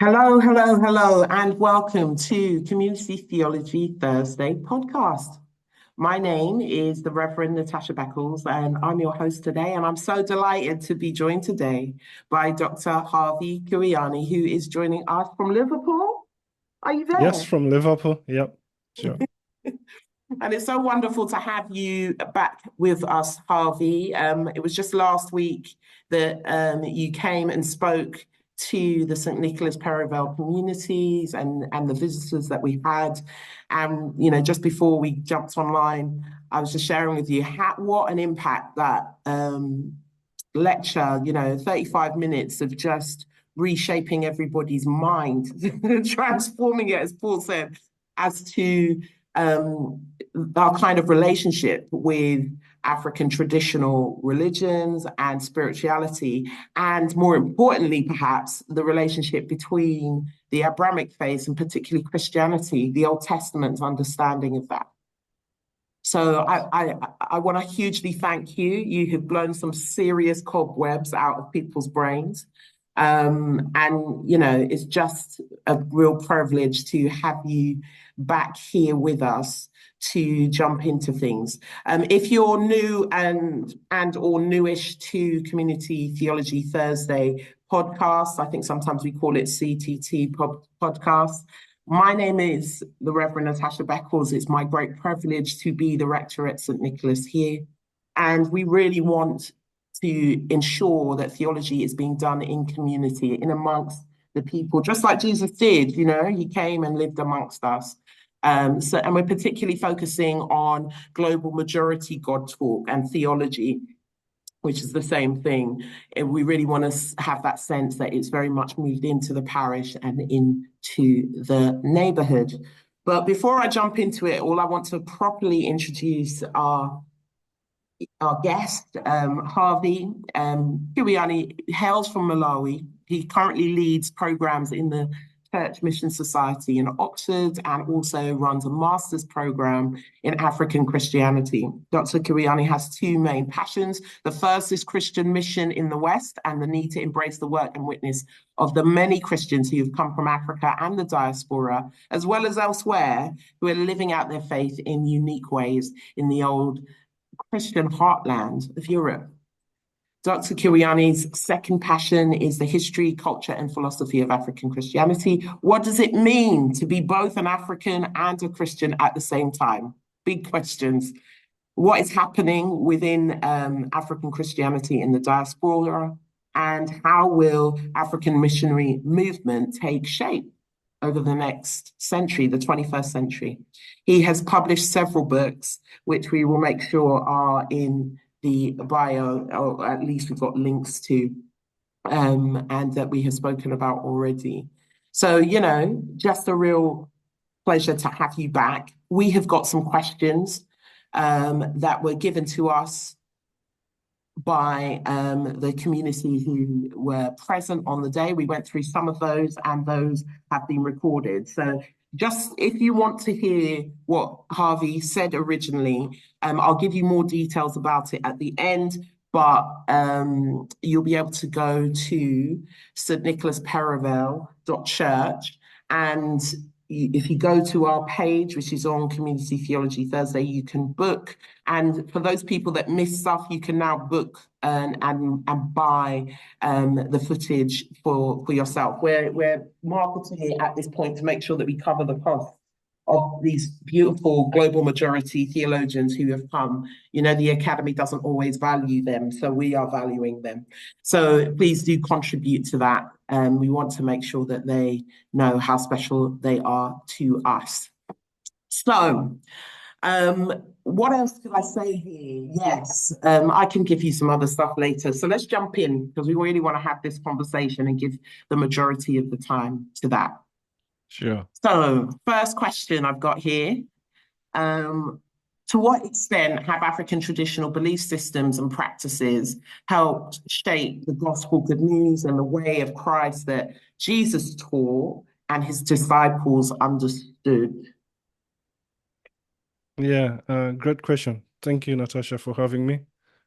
Hello, hello, hello, and welcome to Community Theology Thursday podcast. My name is the Reverend Natasha Beckles, and I'm your host today. And I'm so delighted to be joined today by Dr. Harvey Kwiyani, who is joining us from Liverpool. Are you Yes, there? from Liverpool. Yep, sure. And it's so wonderful to have you back with us, Harvey. It was just last week that you came and spoke to the St. Nicholas Perivale communities and the visitors that we had. And, just before we jumped online, I was just sharing with you what an impact that lecture, 35 minutes of just reshaping everybody's mind, transforming it, as Paul said, as to um, our kind of relationship with African traditional religions and spirituality, and more importantly, perhaps, the relationship between the Abrahamic faith and particularly Christianity, the Old Testament's understanding of that. So I want to hugely thank you. You have blown some serious cobwebs out of people's brains. And it's just a real privilege to have you back here with us to jump into things. If you're new and or newish to Community Theology Thursday podcast, I think sometimes we call it CTT podcast. My name is the Reverend Natasha Beckles. It's my great privilege to be the rector at St. Nicholas here. And we really want to ensure that theology is being done in community, in amongst the people, just like Jesus did. He came and lived amongst us. And we're particularly focusing on global majority God talk and theology, which is the same thing. And we really want to have that sense that it's very much moved into the parish and into the neighborhood. But before I jump into it, all I want to properly introduce our guest, Harvey Kwiyani, hails from Malawi. He currently leads programs in the Church Mission Society in Oxford and also runs a master's program in African Christianity. Dr. Kwiyani has two main passions. The first is Christian mission in the West and the need to embrace the work and witness of the many Christians who have come from Africa and the diaspora, as well as elsewhere, who are living out their faith in unique ways in the old Christian heartland of Europe. Dr. Kwiyani's second passion is the history, culture, and philosophy of African Christianity. What does it mean to be both an African and a Christian at the same time? Big questions. What is happening within African Christianity in the diaspora? And how will African missionary movement take shape over the next century, the 21st century? He has published several books, which we will make sure are in the bio, or at least we've got links to, and that we have spoken about already. So, just a real pleasure to have you back. We have got some questions that were given to us by the community who were present on the day. We went through some of those, and those have been recorded. So just if you want to hear what Harvey said originally, I'll give you more details about it at the end, but you'll be able to go to St. Nicholas Perivale.church, and if you go to our page, which is on Community Theology Thursday, you can book. And for those people that miss stuff, you can now book and buy the footage for yourself. We're marketing it at this point to make sure that we cover the cost of these beautiful global majority theologians who have come. The Academy doesn't always value them, so we are valuing them. So please do contribute to that. We want to make sure that they know how special they are to us. So, what else could I say here? Yes, I can give you some other stuff later. So let's jump in because we really want to have this conversation and give the majority of the time to that. Sure. So, first question I've got here. To what extent have African traditional belief systems and practices helped shape the gospel good news and the way of Christ that Jesus taught and his disciples understood? Yeah, great question. Thank you, Natasha, for having me.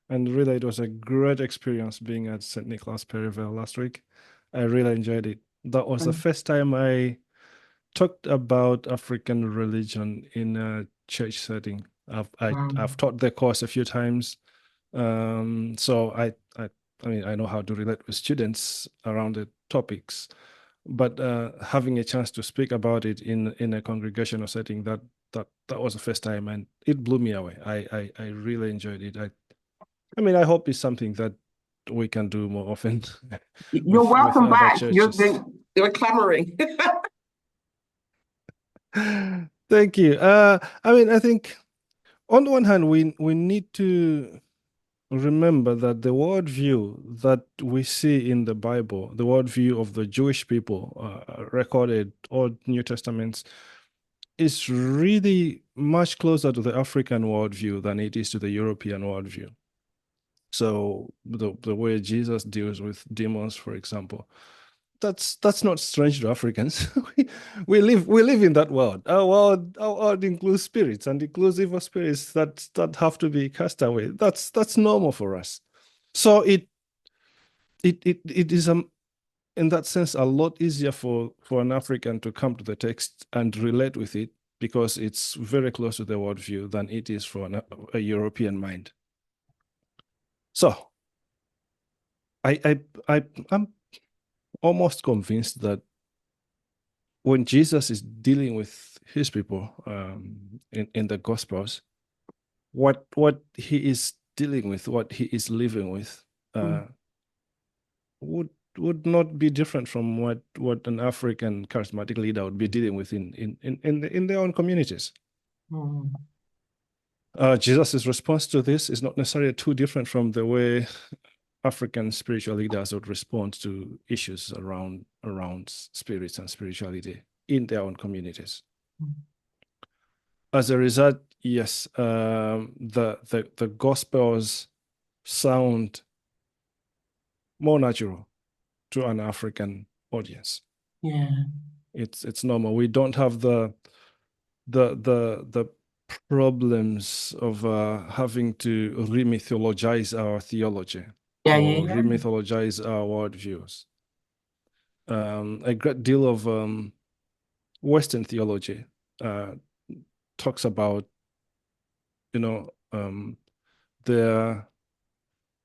And really, it was a great experience being at St. Nicholas Perivale last week. I really enjoyed it. That was the Mm. first time I talked about African religion in a church setting. Wow. I've taught the course a few times. So I mean, I know how to relate with students around the topics, but having a chance to speak about it in a congregational setting, that was the first time, and it blew me away. I really enjoyed it. I mean, I hope it's something that we can do more often You're with welcome other back. churches. They were clamoring. Thank you. I mean, I think on the one hand, we need to remember that the worldview that we see in the Bible, the worldview of the Jewish people, recorded Old New Testaments, is really much closer to the African worldview than it is to the European worldview. So the way Jesus deals with demons, for example, that's not strange to Africans. we live in that world. Our world includes spirits and includes evil spirits that have to be cast away. That's normal for us. So it is in that sense a lot easier for an African to come to the text and relate with it because it's very close to the worldview than it is for a European mind. So I'm almost convinced that when Jesus is dealing with his people in the Gospels, what he is dealing with, what he is living with, would not be different from what an African charismatic leader would be dealing with in their own communities. Mm. Jesus' response to this is not necessarily too different from the way African spiritual leaders would respond to issues around spirits and spirituality in their own communities. Mm. As a result, yes, the Gospels sound more natural to an African audience. Yeah. It's normal. We don't have the problems of having to remythologize our theology Yeah, or yeah, remythologize our worldviews. A great deal of Western theology talks about,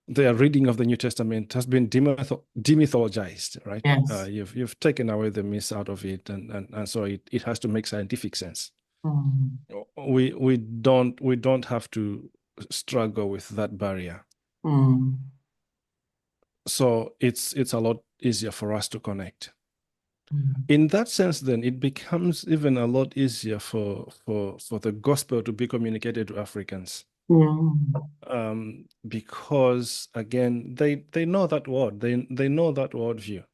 their reading of the New Testament has been demythologized, right? yes. You've taken away the myths out of it, and so it has to make scientific sense. Mm. We don't have to struggle with that barrier. Mm. So it's a lot easier for us to connect. Mm. In that sense, then it becomes even a lot easier for the gospel to be communicated to Africans. Because again, they know that word, they know that worldview.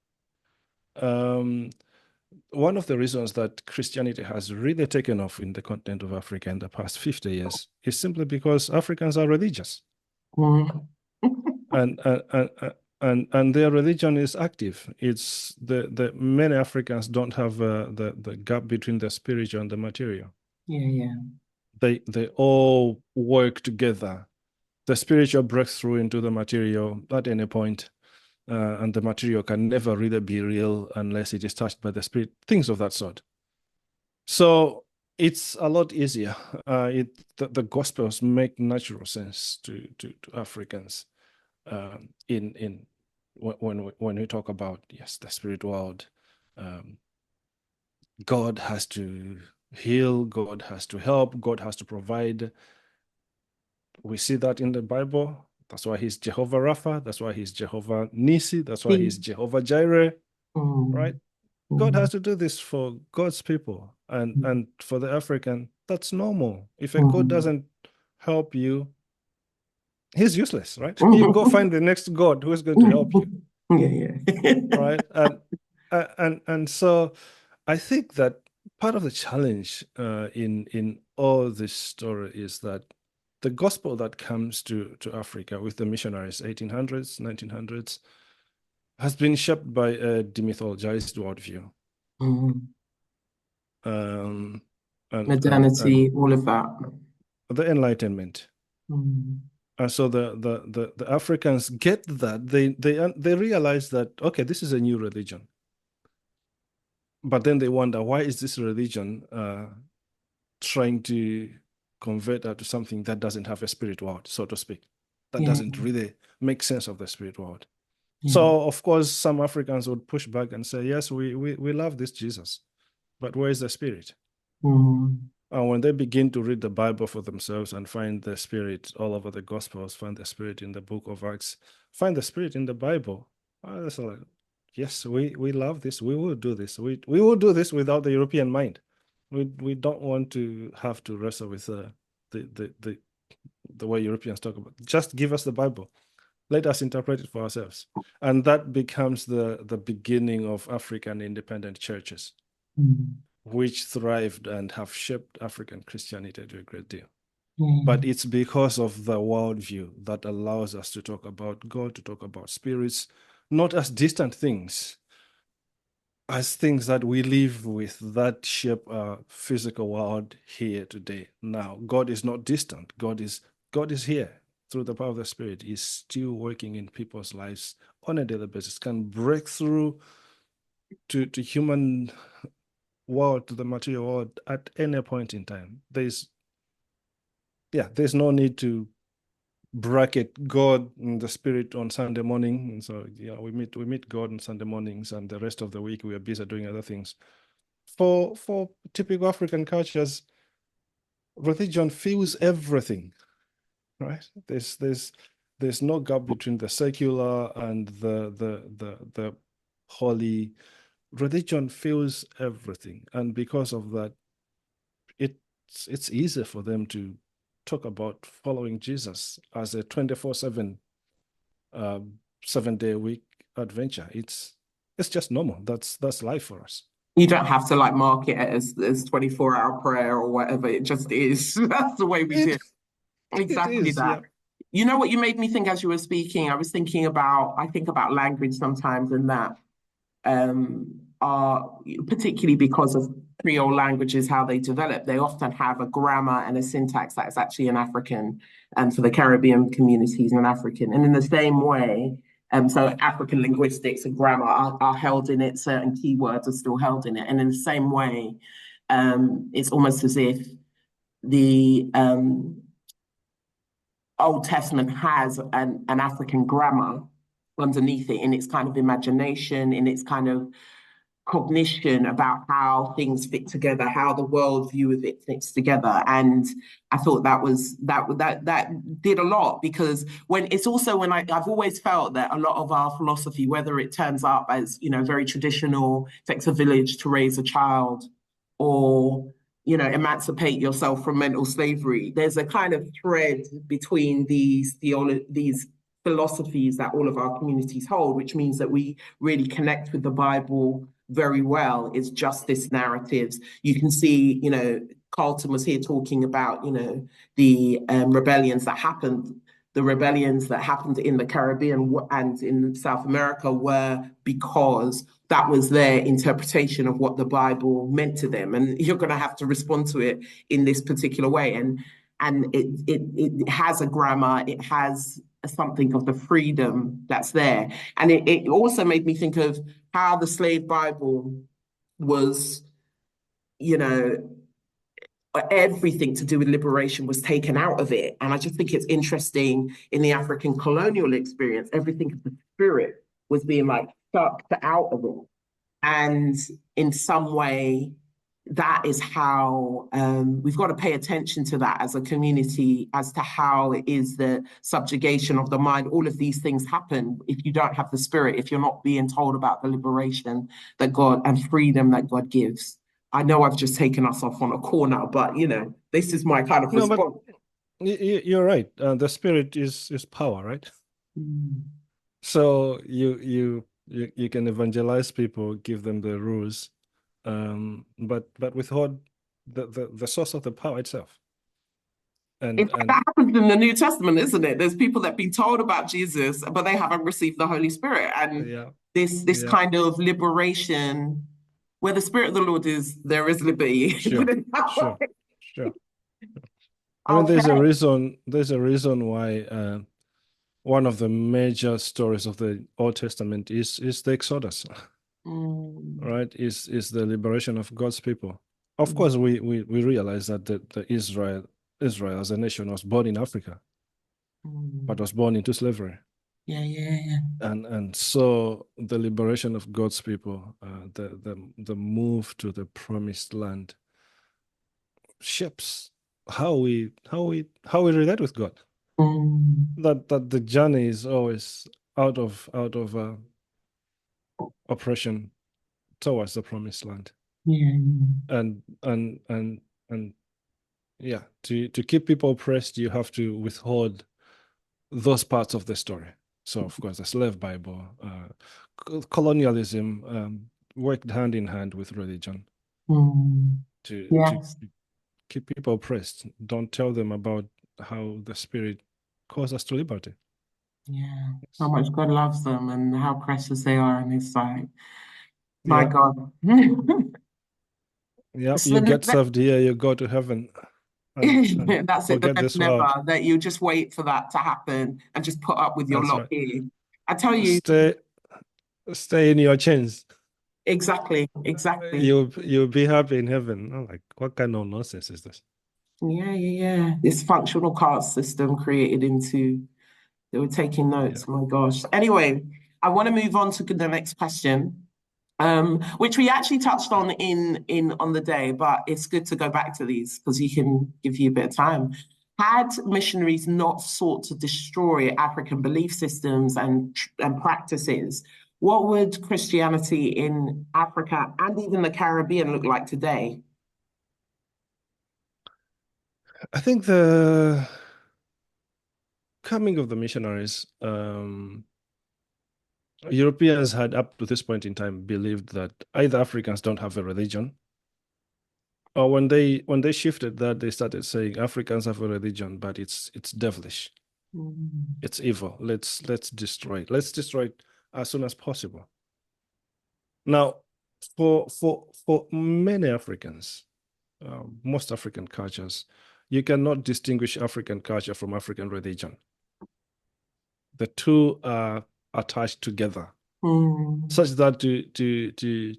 One of the reasons that Christianity has really taken off in the continent of Africa in the past 50 years is simply because Africans are religious. Mm. And their religion is active. It's the many Africans don't have the gap between the spiritual and the material. Yeah, yeah. They all work together. The spiritual breaks through into the material at any point, and the material can never really be real unless it is touched by the spirit, things of that sort. So it's a lot easier. The Gospels make natural sense to Africans when we talk about, yes, the spirit world. God has to heal, God has to help, God has to provide. We see that in the Bible. That's why he's Jehovah Rapha. That's why he's Jehovah Nisi. That's why he's Jehovah Jireh, right? God has to do this for God's people. And for the African, that's normal. If a God doesn't help you, he's useless, right? You go find the next God who is going to help you. Yeah, yeah. Right? And so I think that part of the challenge in all this story is that the gospel that comes to Africa with the missionaries, 1800s, 1900s, has been shaped by a demythologized worldview. Modernity, all of that. The Enlightenment. And so the Africans get that. They realize that, okay, this is a new religion. but then they wonder, why is this religion trying to convert that to something that doesn't have a spirit world, so to speak, that Yeah, doesn't really make sense of the spirit world. yeah. So of course, some Africans would push back and say, yes, we love this Jesus, but where is the spirit? Mm, And when they begin to read the Bible for themselves and find the spirit all over the Gospels, find the spirit in the book of Acts, find the spirit in the Bible, it's like, yes, we love this. We will do this. We will do this without the European mind. We don't want to have to wrestle with the way Europeans talk about. Just give us the Bible. Let us interpret it for ourselves. And that becomes the beginning of African independent churches, mm, which thrived and have shaped African Christianity to a great deal. But mm. it's because of the worldview that allows us to talk about God, to talk about spirits, not as distant things, as things that we live with that shape our physical world here today. Now, God is not distant. God is here through the power of the Spirit. He's still working in people's lives on a daily basis, can break through to human world, to the material world at any point in time. There's no need to bracket God and the Spirit on Sunday morning. And so we meet God on Sunday mornings, and the rest of the week we are busy doing other things. For typical African cultures, religion fills everything, right? There's no gap between the secular and the holy. Religion fills everything, and because of that, it's easy for them to talk about following Jesus as a 24/7, 7-day a week adventure. It's just normal. That's life for us. You don't have to like mark it as 24-hour prayer or whatever. It just is. That's the way we do It it. it Exactly is, that. yeah. You know what you made me think as you were speaking? I think about language sometimes, and that are particularly because of Creole languages, how they develop, they often have a grammar and a syntax that is actually an African, and for the Caribbean communities, an African. And in the same way, so African linguistics and grammar are held in it, certain keywords are still held in it. And in the same way, it's almost as if the Old Testament has an African grammar underneath it in its kind of imagination, in its kind of cognition about how things fit together, how the worldview of it fits together. And I thought that did a lot, because I've always felt that a lot of our philosophy, whether it turns up as, very traditional, takes a village to raise a child, or emancipate yourself from mental slavery, there's a kind of thread between these philosophies that all of our communities hold, which means that we really connect with the Bible very well. Is justice narratives. You can see, Carlton was here talking about, the rebellions that happened in the Caribbean and in South America were because that was their interpretation of what the Bible meant to them, and you're going to have to respond to it in this particular way. And it has a grammar, it has something of the freedom that's there. And it also made me think of how the slave Bible was, you know, everything to do with liberation was taken out of it. And I just think it's interesting in the African colonial experience, everything of the spirit was being like sucked out of it. And in some way, that is how we've got to pay attention to that as a community, as to how it is the subjugation of the mind. All of these things happen if you don't have the spirit, if you're not being told about the liberation that God and freedom that God gives. I know I've just taken us off on a corner, but this is my kind of No, but response. you're right. The spirit is power, right? Mm. So you can evangelize people, give them the rules, but withhold the source of the power itself. In And fact, that happens in the New Testament, isn't it? There's people that have been told about Jesus, but they haven't received the Holy Spirit. And yeah, this yeah, kind of liberation, where the Spirit of the Lord is, there is liberty. Put sure, it that sure, way. sure. I mean, Okay. there's a reason why one of the major stories of the Old Testament is the Exodus. right? Is the liberation of God's people. Of course, we realize that the Israel as a nation was born in Africa, but was born into slavery. Yeah. And so the liberation of God's people, the move to the promised land shapes how we relate with God. That the journey is always out of oppression towards the promised land. Yeah. And yeah, to keep people oppressed, you have to withhold those parts of the story. So of course, the slave Bible, colonialism worked hand in hand with religion to Yes. keep people oppressed. Don't tell them about how the Spirit calls us to liberty. Yeah. How Yes. much God loves them and how precious they are in His sight. My Yeah, God. yeah. So You get served here, you go to heaven, and that's it, the forget next this world. never, that you just wait for that to happen and just put up with your That's lot right. here. I tell you, Stay in your chains. exactly. You'll be happy in heaven. I'm like, what kind of nonsense is this? Yeah. This functional caste system created into, they were taking Yeah. notes. My gosh. Anyway, I want to move on to the next question, which we actually touched on in on the day, but it's good to go back to these because you can give you a bit of time. Had missionaries not sought to destroy African belief systems and practices, what would Christianity in Africa and even the Caribbean look like today? I think the coming of the missionaries, Europeans had up to this point in time believed that either Africans don't have a religion, or when they shifted that, they started saying Africans have a religion, but it's devilish, Mm, it's evil. Let's destroy it. Let's destroy it as soon as possible. Now, for many Africans, most African cultures, you cannot distinguish African culture from African religion. The two are attached together, mm. such that to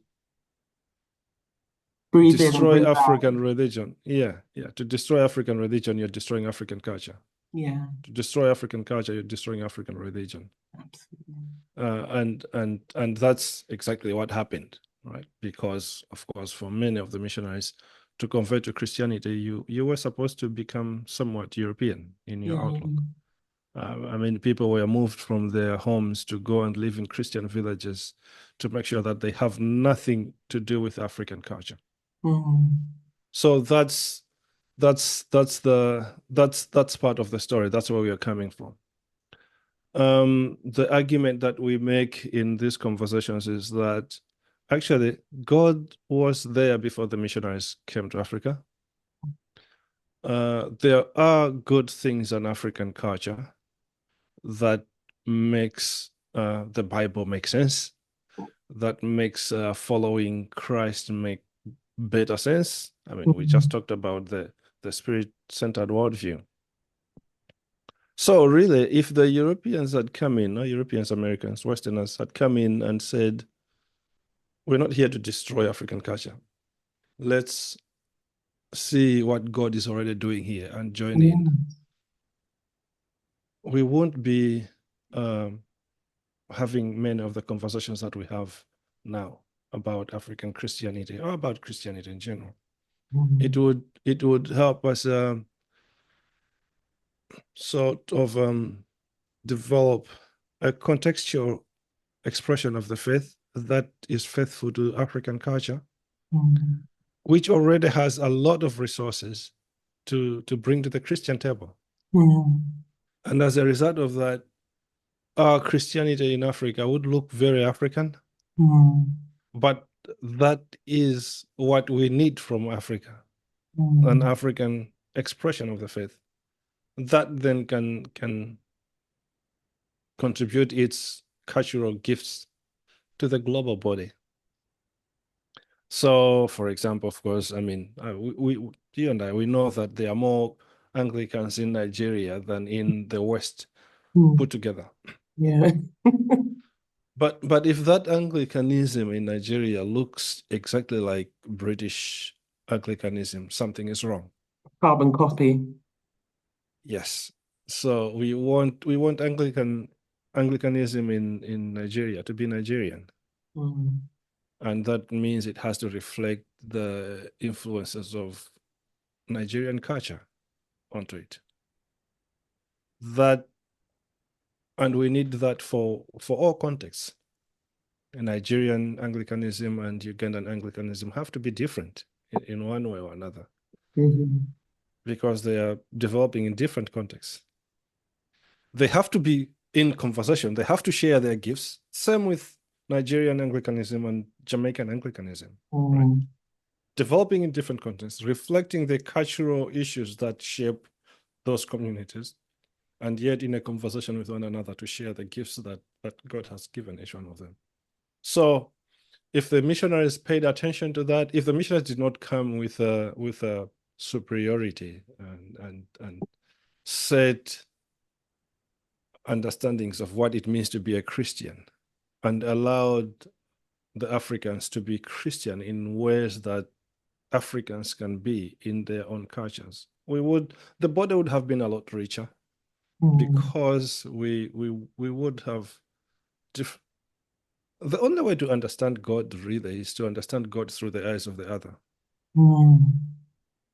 Breathe in and destroy breathe out. African religion, to destroy African religion, you're destroying African culture. Yeah, To destroy African culture, you're destroying African religion. absolutely. And that's exactly what happened, right? Because of course, for many of the missionaries to convert to Christianity, you were supposed to become somewhat European in your Yeah. outlook. I mean, people were moved from their homes to go and live in Christian villages to make sure that they have nothing to do with African culture. Mm, So that's part of the story. That's where we are coming from. The argument that we make in these conversations is that actually God was there before the missionaries came to Africa. There are good things in African culture that makes the Bible make sense, that makes following Christ make better sense. I mean, we just mm, talked about the spirit-centered worldview. So really, if the Europeans had come in, not Europeans, Americans, Westerners had come in and said, we're not here to destroy African culture. Let's see what God is already doing here and join in. mm, We won't be having many of the conversations that we have now about African Christianity or about Christianity in general. It mm, would help us sort of develop a contextual expression of the faith that is faithful to African culture, mm, which already has a lot of resources to bring to the Christian table. mm, And as a result of that, our Christianity in Africa would look very African, mm, but that is what we need from Africa, an mm, African expression of the faith that then can contribute its cultural gifts to the global body. So, for example, of course, I mean, you and I, we know that there are more Anglicans in Nigeria than in the West mm. put together. Yeah. But if that Anglicanism in Nigeria looks exactly like British Anglicanism, something is wrong. Carbon copy. Yes. So we want Anglicanism in Nigeria to be Nigerian. Mm. And that means it has to reflect the influences of Nigerian culture onto it. And we need that for all contexts. Nigerian Anglicanism and Ugandan Anglicanism have to be different in one way or another because they are developing in different contexts. They have to be in conversation. They have to share their gifts. Same with Nigerian Anglicanism and Jamaican Anglicanism, right? Developing in different contexts, reflecting the cultural issues that shape those communities, and yet in a conversation with one another to share the gifts that God has given each one of them. So if the missionaries paid attention to that, if the missionaries did not come with a superiority and set understandings of what it means to be a Christian and allowed the Africans to be Christian in ways that Africans can be in their own cultures, the border would have been a lot richer because we would have the only way to understand God really is to understand God through the eyes of the other.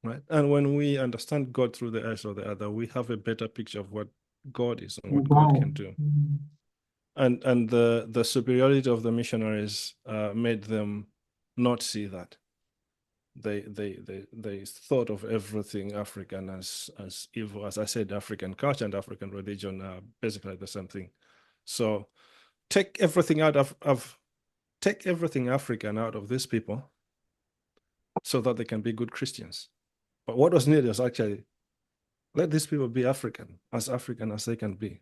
Right? And when we understand God through the eyes of the other, we have a better picture of what God is and what God can do. And the superiority of the missionaries made them not see that. They thought of everything African as evil. As I said, African culture and African religion are basically the same thing. So take everything take everything African out of these people so that they can be good Christians. But what was needed was actually let these people be African as they can be,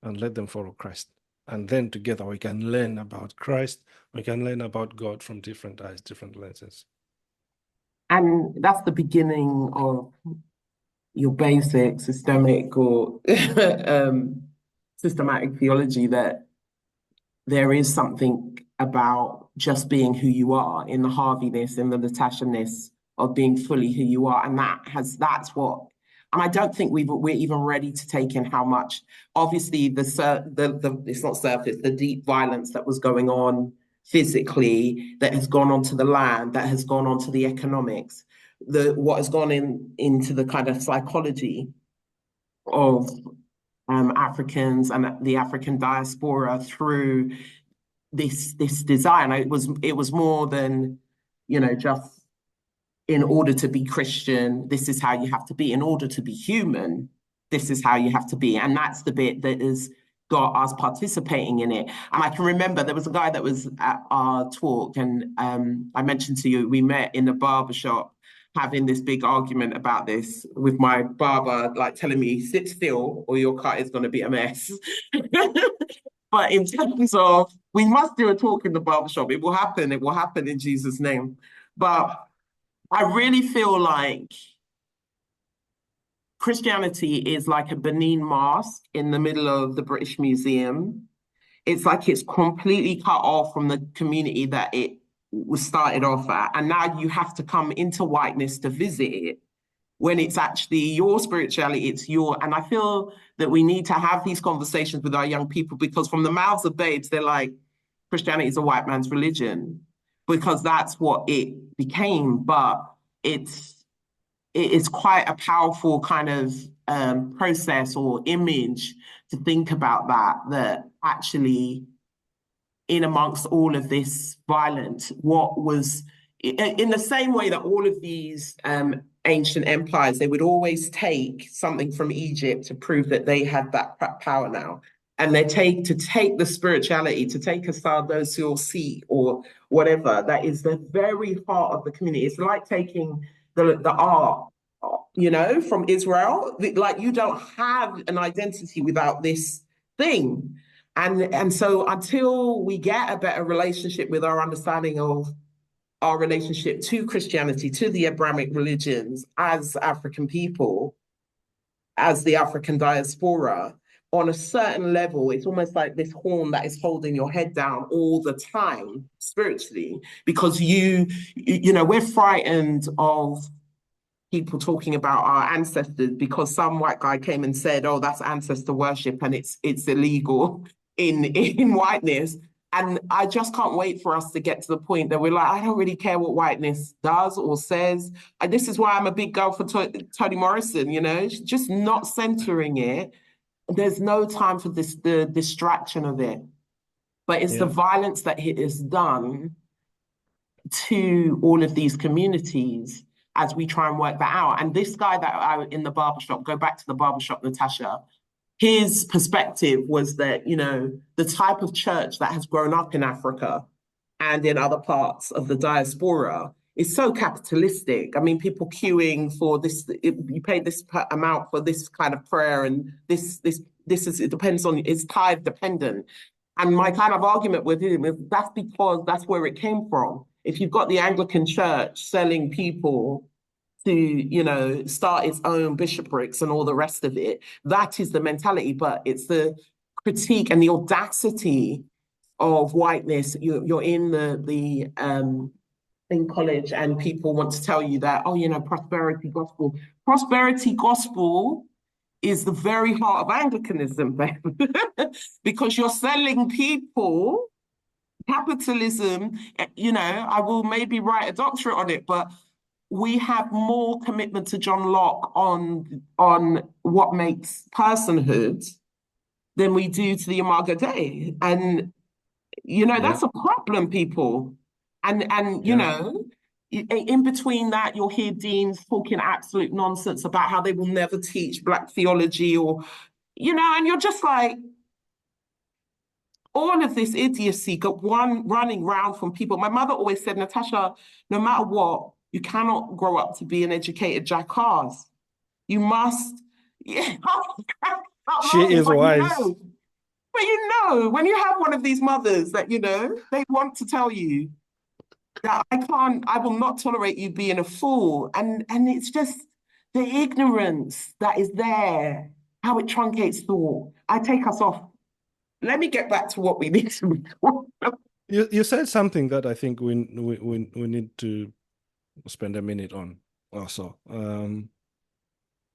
and let them follow Christ. And then together we can learn about Christ, we can learn about God from different eyes, different lenses. And that's the beginning of your basic systemic or systematic theology, that there is something about just being who you are, in the Harveyness, in the Natasha-ness of being fully who you are. And that's what, and I don't think we're even ready to take in how much, obviously the it's not surface, the deep violence that was going on physically, that has gone onto the land, that has gone onto the economics, what has gone into the kind of psychology of Africans and the African diaspora through this design. It was more than, just in order to be Christian, this is how you have to be. In order to be human, this is how you have to be. And that's the bit that has got us participating in it. And I can remember there was a guy that was at our talk, and I mentioned to you, we met in a barber shop having this big argument about this, with my barber like telling me, sit still or your cut is going to be a mess. But in terms of, we must do a talk in the barbershop. It will happen in Jesus' name. But I really feel like Christianity is like a Benin mask in the middle of the British Museum. It's like it's completely cut off from the community that it was started off at. And now you have to come into whiteness to visit it, when it's actually your spirituality, and I feel that we need to have these conversations with our young people, because from the mouths of babes, they're like, Christianity is a white man's religion, because that's what it became. But it's quite a powerful kind of process or image to think about, that actually, in amongst all of this violence, what was, in the same way that all of these ancient empires, they would always take something from Egypt to prove that they had that power now. And they take the spirituality, to take a Sardosia seat or whatever, that is the very heart of the community. It's like taking the art, from Israel. Like, you don't have an identity without this thing. And so until we get a better relationship with our understanding of our relationship to Christianity, to the Abrahamic religions, as African people, as the African diaspora, on a certain level, it's almost like this horn that is holding your head down all the time spiritually, because we're frightened of people talking about our ancestors because some white guy came and said, "Oh, that's ancestor worship and it's illegal in whiteness." And I just can't wait for us to get to the point that we're like, I don't really care what whiteness does or says. And this is why I'm a big girl for Toni Morrison, just not centering it. There's no time for the distraction of it. But it's the Yeah. violence that it has done to all of these communities as we try and work that out. And this guy that I in the barbershop, go back to the barbershop, Natasha, his perspective was that, the type of church that has grown up in Africa and in other parts of the diaspora is so capitalistic. I mean, people queuing for this, you pay this amount for this kind of prayer, and it depends on, it's tithe dependent. And my kind of argument with him is that's because that's where it came from. If you've got the Anglican Church selling people to, start its own bishoprics and all the rest of it, that is the mentality. But it's the critique and the audacity of whiteness. You're in the in college, and people want to tell you that, oh, prosperity gospel. Prosperity gospel is the very heart of Anglicanism, babe. Because you're selling people capitalism. I will maybe write a doctorate on it, but we have more commitment to John Locke on what makes personhood than we do to the Imago Dei. And Yeah. that's a problem, people. And Yeah. in between that, you'll hear deans talking absolute nonsense about how they will never teach Black theology, or, and you're just like, all of this idiocy got one running round from people. My mother always said, Natasha, no matter what, you cannot grow up to be an educated jackass. You must, yeah, I'm She laughing, is but wise. when you have one of these mothers that, they want to tell you that I will not tolerate you being a fool. And it's just the ignorance that is there, how it truncates thought. I take us off. Let me get back to what we need to be talking about. You said something that I think we need to spend a minute on also.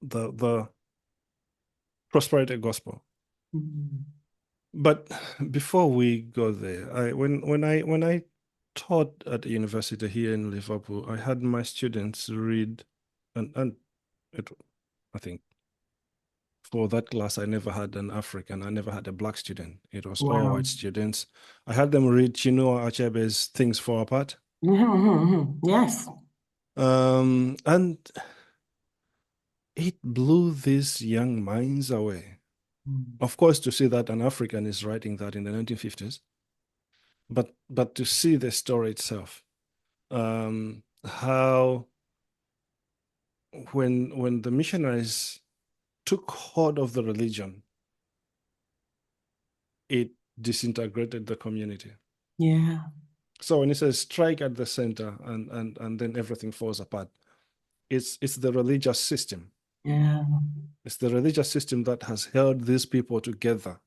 The prosperity gospel. Mm. But before we go there, when I taught at a university here in Liverpool, I had my students read, and it, I think for that class, I never had an African, I never had a Black student. It was all Wow. white students. I had them read Chinua Achebe's Things Fall Apart. Yes. And it blew these young minds away. Mm. Of course, to see that an African is writing that in the 1950s, but to see the story itself, how when the missionaries took hold of the religion, it disintegrated the community. Yeah. So when it says strike at the center and then everything falls apart, it's the religious system. Yeah. It's the religious system that has held these people together.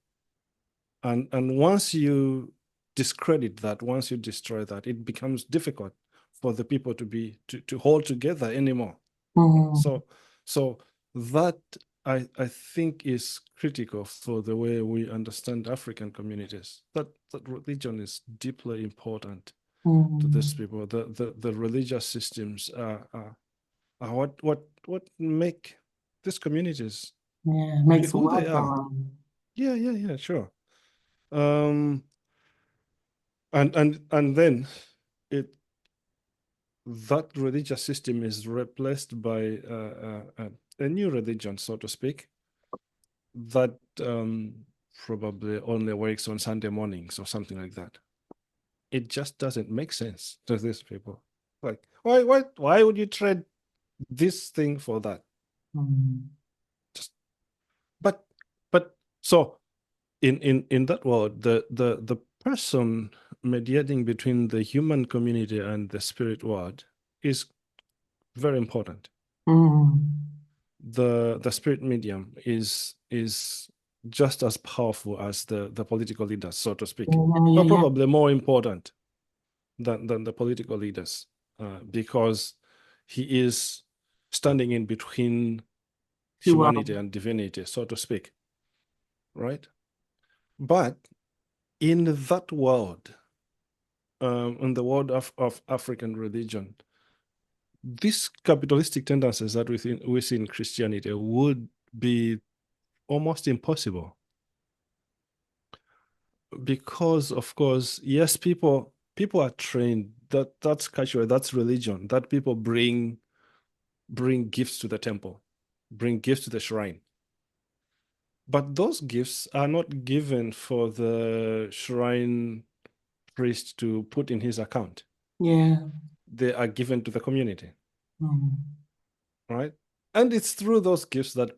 And once you discredit that, once you destroy that, it becomes difficult for the people to hold together anymore. Mm. So that I think is critical for the way we understand African communities. That religion is deeply important to these Mm. people. The religious systems are what make these communities Yeah. be Makes the who they world go are. round. Yeah, sure. Um, and then it that religious system is replaced by a new religion, so to speak, that probably only works on Sunday mornings or something like that. It just doesn't make sense to these people. Like, why would you trade this thing for that? Mm. Just, but so in that world, the person mediating between the human community and the spirit world is very important. Mm. The spirit medium is just as powerful as the political leaders, so to speak, Yeah, yeah, or yeah. probably more important than the political leaders, because he is standing in between Who humanity and divinity, so to speak, right? But in that world, in the world of African religion, these capitalistic tendencies that we see in Christianity would be almost impossible, because, of course, yes, people are trained, that's culture, that's religion, that people bring gifts to the temple, bring gifts to the shrine. But those gifts are not given for the shrine priest to put in his account. Yeah. They are given to the community, Mm. right? And it's through those gifts that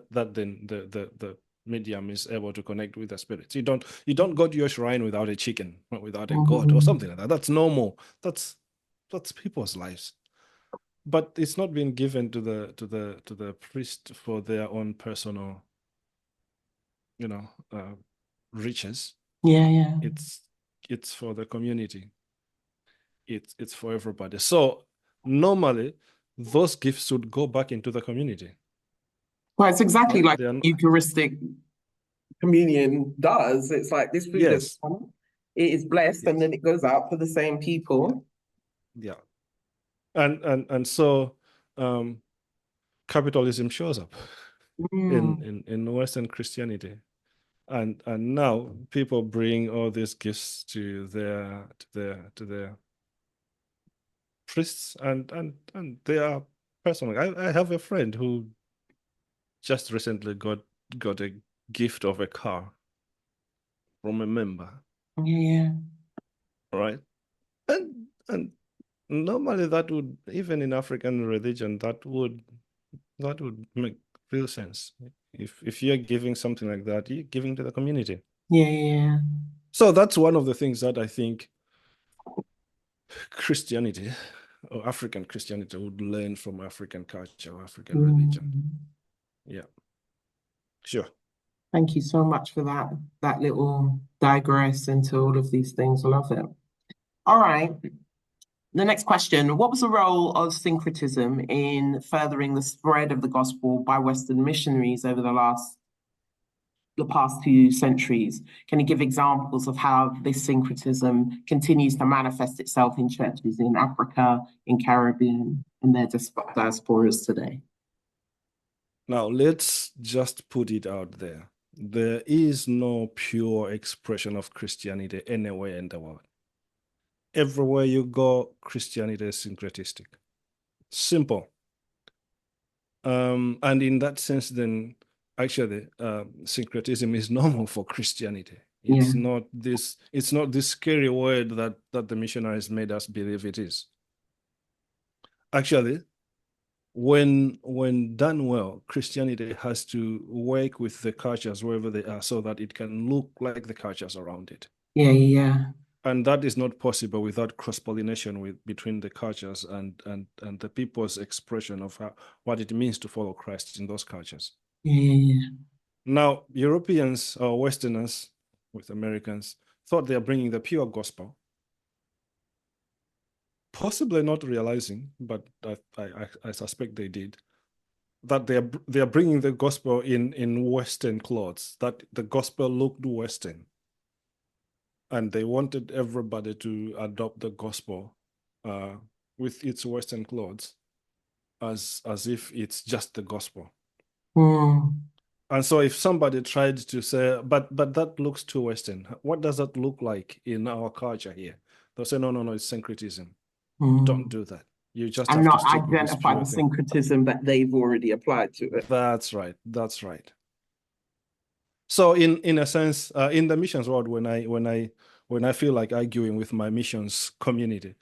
then the medium is able to connect with the spirits. You don't go to your shrine without a chicken, or without a goat or Mhm. something like that. That's normal. That's people's lives. But it's not being given to the priest for their own personal, you know, riches. Yeah, yeah. It's for the community. It's for everybody. So normally those gifts would go back into the community, Well, it's exactly right? like They are Eucharistic communion does. It's like this food has yes, come, it is blessed, and yes, then it goes out for the same yeah, people. yeah. And so um, capitalism shows up Mm. in Western Christianity. And now people bring all these gifts to their priests, and they are personal. I have a friend who just recently got a gift of a car from a member, Yeah, yeah. right? And normally that would, even in African religion, that would make real sense. If you're giving something like that, you're giving to the community. Yeah, yeah, So that's one of the things that I think Christianity, or African Christianity, would learn from African culture or African yeah. religion. Mm. Yeah, sure. Thank you so much for that little digress into all of these things. I love it. All right. The next question. What was the role of syncretism in furthering the spread of the gospel by Western missionaries over the past 2 centuries? Can you give examples of how this syncretism continues to manifest itself in churches in Africa, in Caribbean, and their diasporas today? Now let's just put it out there. There is no pure expression of Christianity anywhere in the world. Everywhere you go, Christianity is syncretistic. Simple. And in that sense, then actually, syncretism is normal for Christianity. Yeah, It's not this scary word that the missionaries made us believe it is. Actually, when done well, Christianity has to work with the cultures wherever they are so that it can look like the cultures around it. yeah, yeah, And that is not possible without cross-pollination between the cultures and the people's expression of what it means to follow Christ in those cultures. yeah, yeah, yeah. Now, Europeans or Westerners with Americans thought they are bringing the pure gospel, possibly not realizing, but I suspect they did, that they are bringing the gospel in Western clothes, that the gospel looked Western, and they wanted everybody to adopt the gospel uh, with its Western clothes as if it's just the gospel. Mm, And so if somebody tried to say, but that looks too Western, what does that look like in our culture here? They'll say, no, no, no, it's syncretism. Don't mm. do that. You just And have to not stick with this identify pure the thing. syncretism that they've already applied to it. That's right. That's right. So in a sense, in the missions world, when I feel like arguing with my missions community,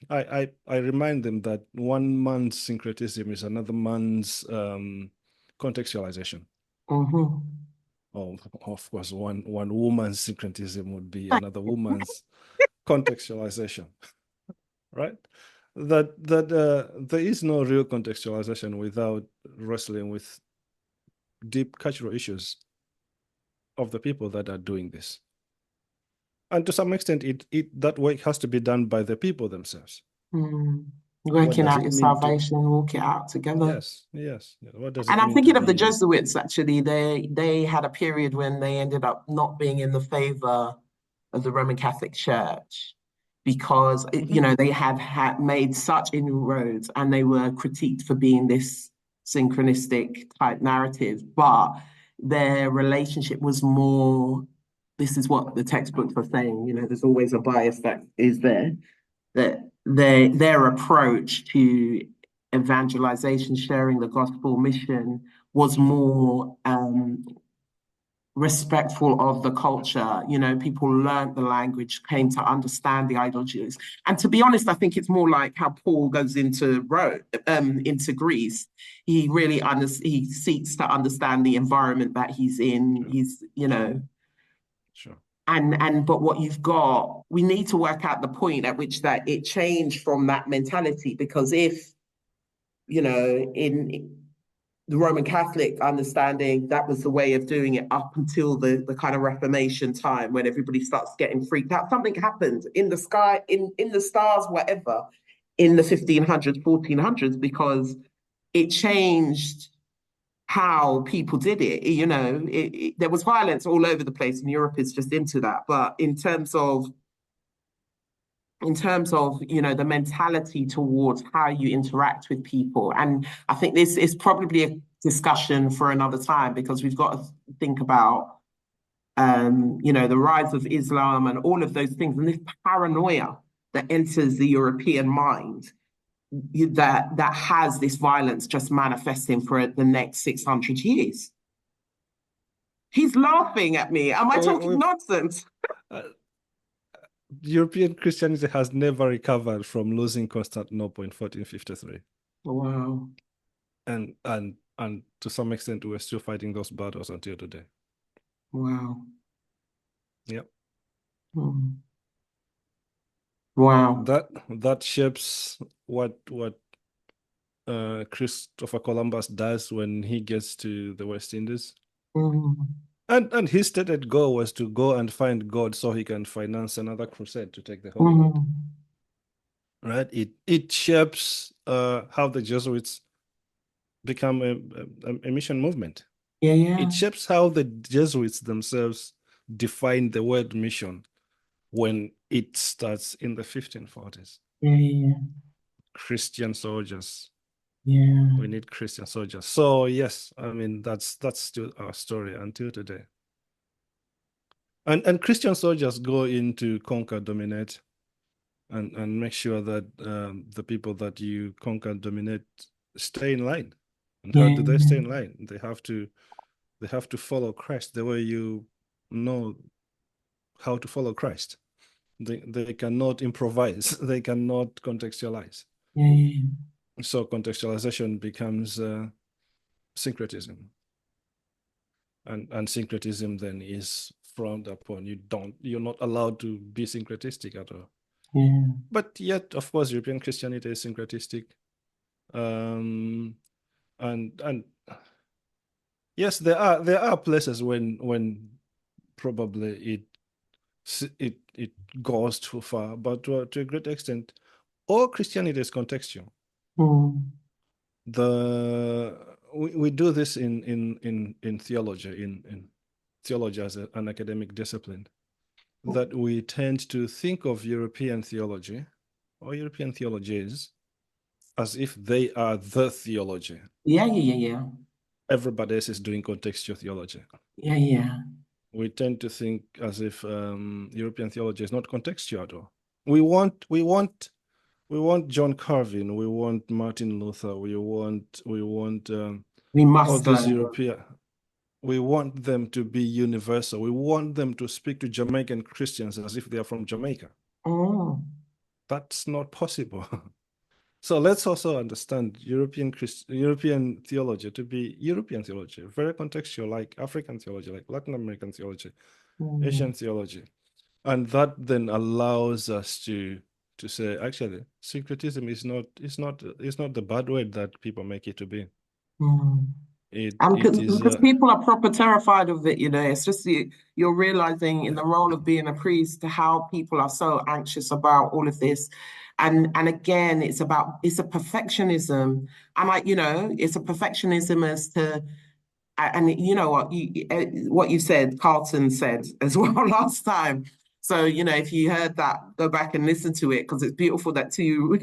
I remind them that one man's syncretism is another man's contextualization. Hmm. Oh, of course, one woman's syncretism would be another woman's contextualization, right? That there is no real contextualization without wrestling with deep cultural issues. of the people that are doing this. And to some extent, that work has to be done by the people themselves. What Working does out it your mean to? salvation, walk it out together. Yes, yes. What does And it I'm mean to thinking of the be? Jesuits, actually. They had a period when they ended up not being in the favor of the Roman Catholic Church because, Mhm. they had made such inroads and they were critiqued for being this synchronistic type narrative. But their relationship was more, this is what the textbooks are saying, there's always a bias that is there, that their approach to evangelization, sharing the gospel mission, was more respectful of the culture. People learned the language, came to understand the ideologies. And to be honest, I think it's more like how Paul goes into Rome, into Greece. He really he seeks to understand the environment that he's in. Sure, sure. But what you've got, we need to work out the point at which that it changed from that mentality, because if, in the Roman Catholic understanding, that was the way of doing it up until the kind of Reformation time when everybody starts getting freaked out. Something happened in the sky, in the stars, whatever, in the 1500s, 1400s, because it changed how people did it. There was violence all over the place, and Europe is just into that. But in terms of the mentality towards how you interact with people, and I think this is probably a discussion for another time, because we've got to think about the rise of Islam and all of those things, and this paranoia that enters the European mind, that has this violence just manifesting for the next 600 years. He's laughing at me. Am I talking nonsense? Uh, European Christianity has never recovered from losing Constantinople in 1453. Wow. And to some extent, we're still fighting those battles until today. Wow. Yep. Hmm. Wow. That shapes what Christopher Columbus does when he gets to the West Indies. Hmm. And his stated goal was to go and find God so he can finance another crusade to take the Holy Land. Hmm. Right? It shapes how the Jesuits become a mission movement. Yeah, yeah. It shapes how the Jesuits themselves define the word mission when it starts in the 1540s. Yeah, yeah, Christian soldiers. yeah. We need Christian soldiers. So yes, I mean that's still our story until today. And Christian soldiers go in to conquer, dominate, and make sure that the people that you conquer, dominate, stay in line. And how Yeah, do they stay in line? They have to follow Christ the way you know how to follow Christ. They cannot improvise. They cannot contextualize. yeah, yeah. So contextualization becomes syncretism, and syncretism then is frowned upon. You're not allowed to be syncretistic at all. Yeah. But yet, of course, European Christianity is syncretistic. And yes, there are places when probably it goes too far, but to a great extent, all Christianity is contextual. Mm. We do this in theology, in theology as an academic discipline, that we tend to think of European theology or European theologies as if they are the theology. Yeah, yeah, yeah, yeah. Everybody else is doing contextual theology. Yeah, yeah. We tend to think as if European theology is not contextual at all. We want John Calvin, we want Martin Luther, we want We all must these learn. European. We want them to be universal. We want them to speak to Jamaican Christians as if they are from Jamaica. Oh. That's not possible. So let's also understand European theology to be European theology, very contextual, like African theology, like Latin American theology, Mm. Asian theology. And that then allows us to say, actually, syncretism is not the bad word that people make it to be. Mm. And it is because people are proper terrified of it, it's just you're realizing in the role of being a priest how people are so anxious about all of this. And again, it's a perfectionism. And it's a perfectionism as to, and you know what you said, Carlton said as well last time. So, if you heard that, go back and listen to it because it's beautiful that two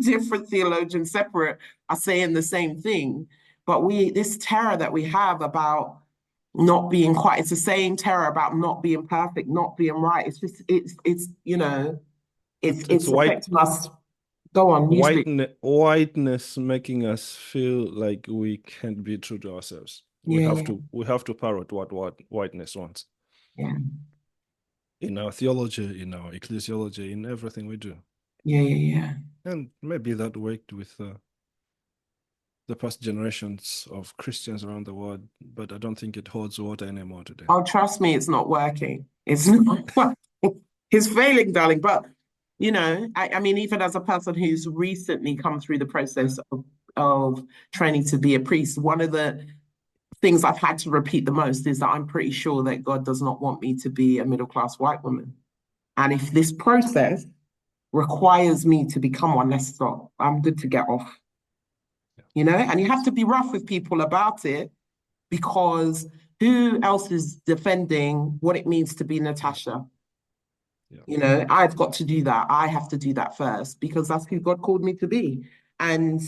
different theologians separate are saying the same thing. But this terror that we have about not being quite, it's the same terror about not being perfect, not being right. It's just, it's it's affecting us. Go on, you speak. whiteness making us feel like we can't be true to ourselves. Yeah, We have to parrot what whiteness wants yeah, in our theology, in our ecclesiology, in everything we do. yeah, yeah, yeah. And maybe that worked with the past generations of Christians around the world, but I don't think it holds water anymore today. Oh, trust me, it's not working. It's not working. It's failing, darling. But, I mean, even as a person who's recently come through the process of training to be a priest, one of the things I've had to repeat the most is that I'm pretty sure that God does not want me to be a middle-class white woman. And if this process requires me to become one, let's stop. I'm good to get off, And you have to be rough with people about it because who else is defending what it means to be Natasha? Yeah. I've got to do that. I have to do that first because that's who God called me to be. And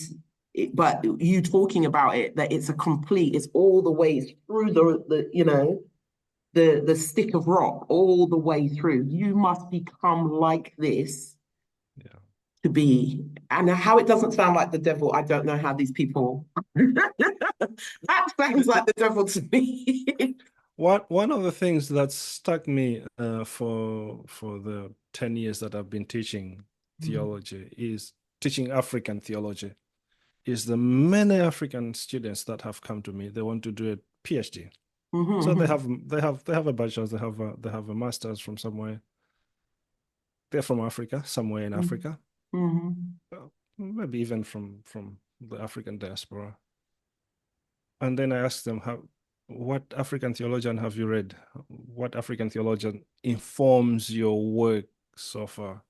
but you talking about it, that it's it's all the way through the stick of rock, all the way through. You must become like this Yeah. to be. And how it doesn't sound like the devil, I don't know how these people that sounds like the devil to me. One of the things that stuck me for the 10 years that I've been teaching theology is teaching African theology is the many African students that have come to me. They want to do a PhD. So they have a bachelor's, they have a master's from somewhere. They're from Africa, somewhere in Africa. Maybe even from the African diaspora. And then I asked them, what African theologian have you read? What African theologian informs your work so far?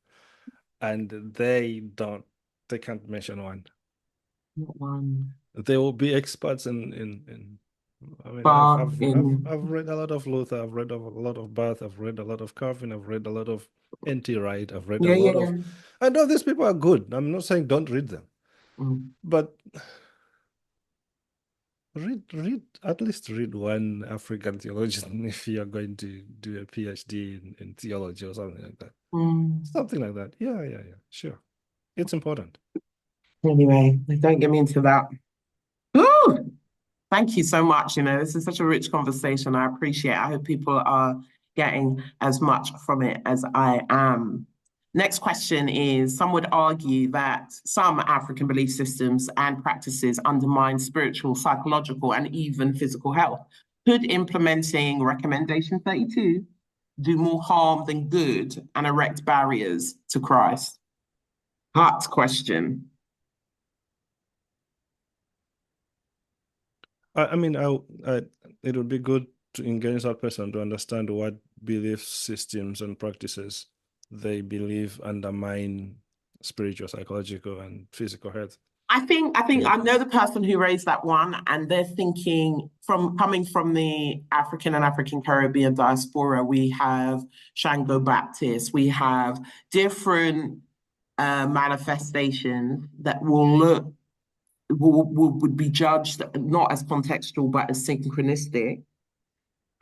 And they can't mention one. Not one. They will be experts in I mean, I've read a lot of Luther, I've read a lot of Barth, I've read a lot of Calvin, I've read a lot of N.T. Wright, I've read a lot of. I know these people are good. I'm not saying don't read them, but read at least read one African theologian if you're going to do a PhD in theology or something like that. Something like that. Yeah, sure. It's important. Anyway, don't get me into that. Ooh, thank you so much. This is such a rich conversation. I appreciate it. I hope people are getting as much from it as I am. Next question is, some would argue that some African belief systems and practices undermine spiritual, psychological, and even physical health. Could implementing Recommendation 32 do more harm than good and erect barriers to Christ? Heart question. I mean, it would be good to engage that person to understand what belief systems and practices they believe undermine spiritual, psychological, and physical health. I think I know the person who raised that one, and they're thinking coming from the African and African Caribbean diaspora. We have Shango Baptist, we have different manifestations that would be judged not as contextual but as synchronistic,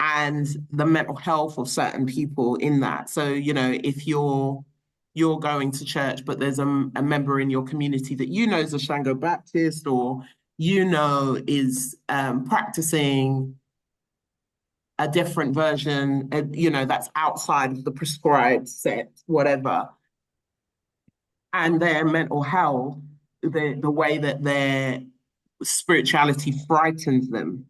and the mental health of certain people in that. So if you're going to church, but there's a member in your community that is a Shango Baptist or is practicing a different version, that's outside of the prescribed set, whatever, and their mental health, the way that their spirituality frightens them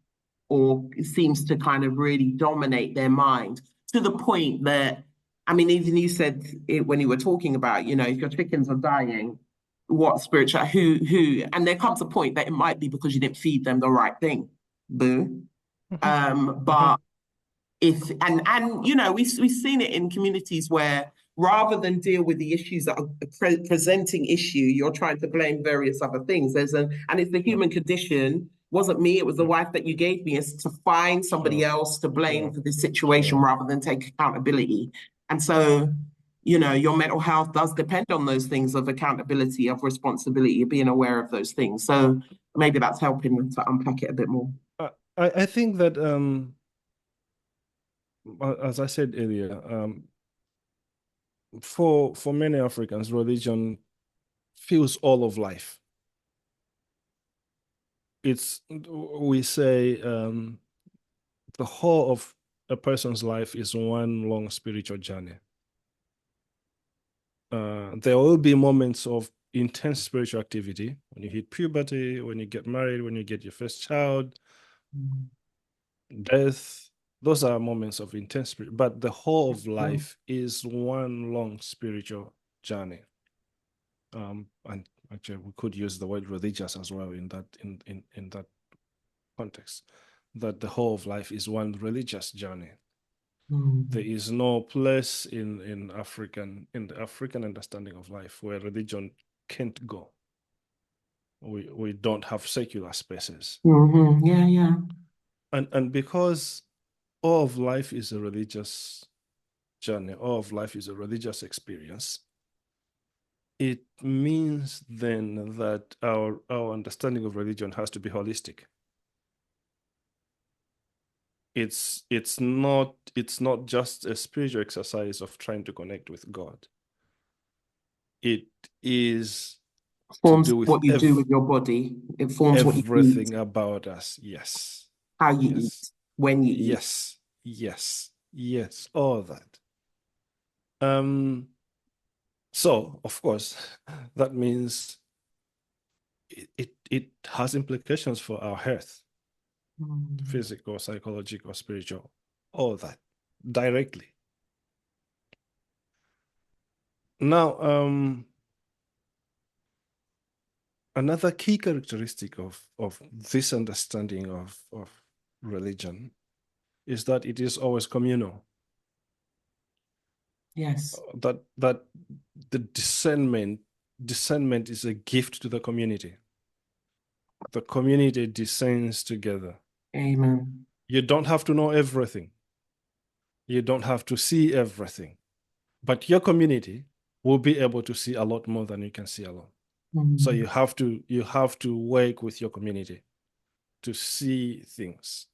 or seems to kind of really dominate their mind to the point that, I mean, even you said it when you were talking about, if your chickens are dying, what spiritual, and there comes a point that it might be because you didn't feed them the right thing. boo. Mhm. Mhm. But if and you know we've seen it in communities where rather than deal with the issues that are presenting issue, you're trying to blame various other things. And it's the Yep. human condition. Wasn't me, it was the Yep. wife that you gave me, is to find somebody Sure. else to blame Sure. for this situation Sure. rather than take accountability. And so, you know, your mental health does depend on those things of accountability, of responsibility, of being aware of those things. So maybe that's helping to unpack it a bit more. I think that as I said earlier, for many Africans, religion feels all of life. It's we say the whole of a person's life is one long spiritual journey. There will be moments of intense spiritual activity when you hit puberty, when you get married, when you get your first child, Mm. death. Those are moments of intense spirit, but the whole of Mm. life is one long spiritual journey. And actually, we could use the word religious as well in that context. That the whole of life is one religious journey. There Mm. is no place in the African understanding of life where religion can't go. We don't have secular spaces. Mhm. Yeah, yeah. And because all of life is a religious journey, all of life is a religious experience, it means then that our understanding of religion has to be holistic. It's not just a spiritual exercise of trying to connect with God. It is to Forms do with what you do with your body. It forms what you eat, everything about us. Yes. how you Yes. eat, when you eat. Yes. Yes. Yes. All that. So of course, that means it has implications for our health, Mm. physical, psychological, spiritual, all that directly. Now, another key characteristic of this understanding of religion is that it is always communal. Yes. That the discernment is a gift to the community. The community descends together. Amen. You don't have to know everything. You don't have to see everything, but your community will be able to see a lot more than you can see alone. So Mm. you have to work with your community to see things.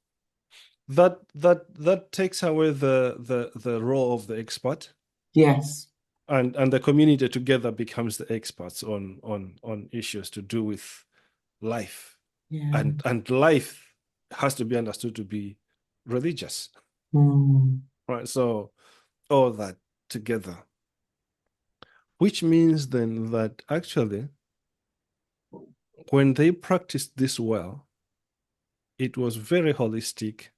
That takes away the role of the expert, Yes. and the community together becomes the experts on issues to do with life. Yeah. And life has to be understood to be religious, Mm. right? So all that together, which means then that actually when they practiced this well, it was very holistic.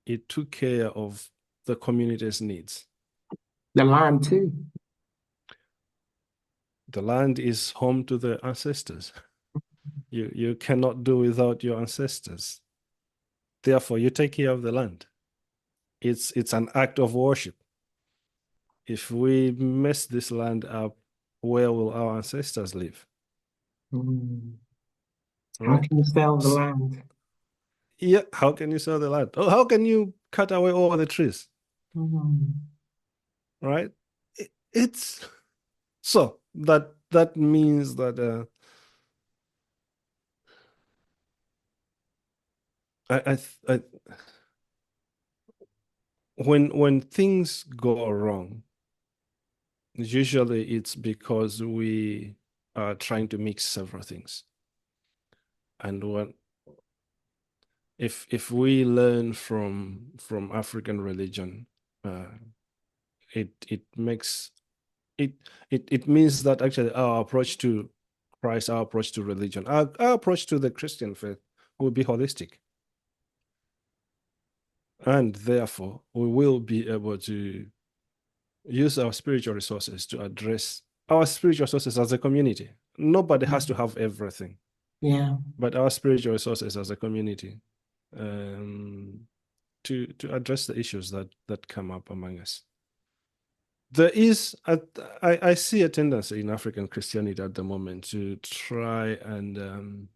It took care of the community's needs. The land too. The land is home to the ancestors. You cannot do without your ancestors. Therefore, you take care of the land. It's an act of worship. If we mess this land up, where will our ancestors live? Mm. How Right? can you sell the land? Yeah, how can you sell the land? Oh, how can you cut away all the trees? Mm. Right? It's so that means that I when things go wrong, usually it's because we are trying to mix several things. And when if we learn from African religion, uh, it makes it it means that actually our approach to Christ, our approach to religion, our approach to the Christian faith will be holistic. And therefore, we will be able to use our spiritual resources to address our spiritual resources as a community. Nobody has to have everything, Yeah. but our spiritual resources as a community. um, to address the issues that come up among us. There is I see a tendency in African Christianity at the moment to try and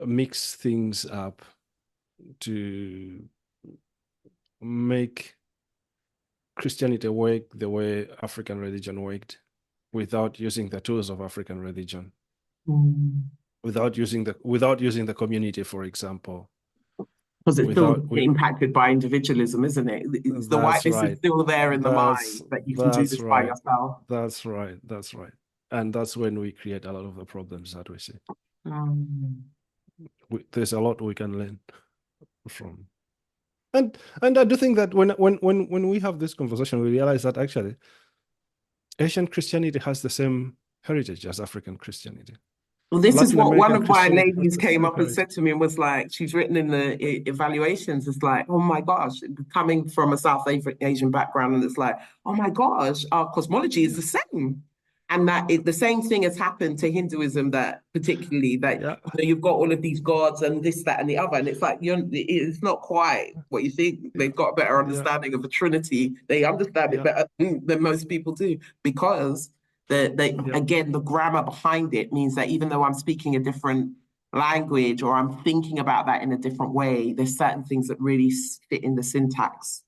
mix things up to make Christianity work the way African religion worked without using the tools of African religion, Mm. without using the community, for example. Because it's still Without we impacted by individualism, isn't it? It's the That's whiteness is right. still there in the That's mind that you can do that's this by right. yourself. That's right. That's right. And that's when we create a lot of the problems that we see. Um, There's a lot we can learn from. And I do think that when we have this conversation, we realize that actually Asian Christianity has the same heritage as African Christianity. well, this is Latin what one American of my Christianity has ladies the came same up and heritage. said to me and was like, she's written in the evaluations, it's like, oh my gosh, coming from a Asian background, and it's like, oh my gosh, our cosmology is Yeah. the same. And that the same thing has happened to Hinduism, that particularly that Yeah. you've got all of these gods and this, that, and the other. And it's like it's not quite what you think. Yeah. They've got a better Yeah. understanding of the Trinity. They understand it Yeah. better than most people do because Yeah. again, the grammar behind it means that even though I'm speaking a different language or I'm thinking about that in a different way, there's certain things that really fit in the syntax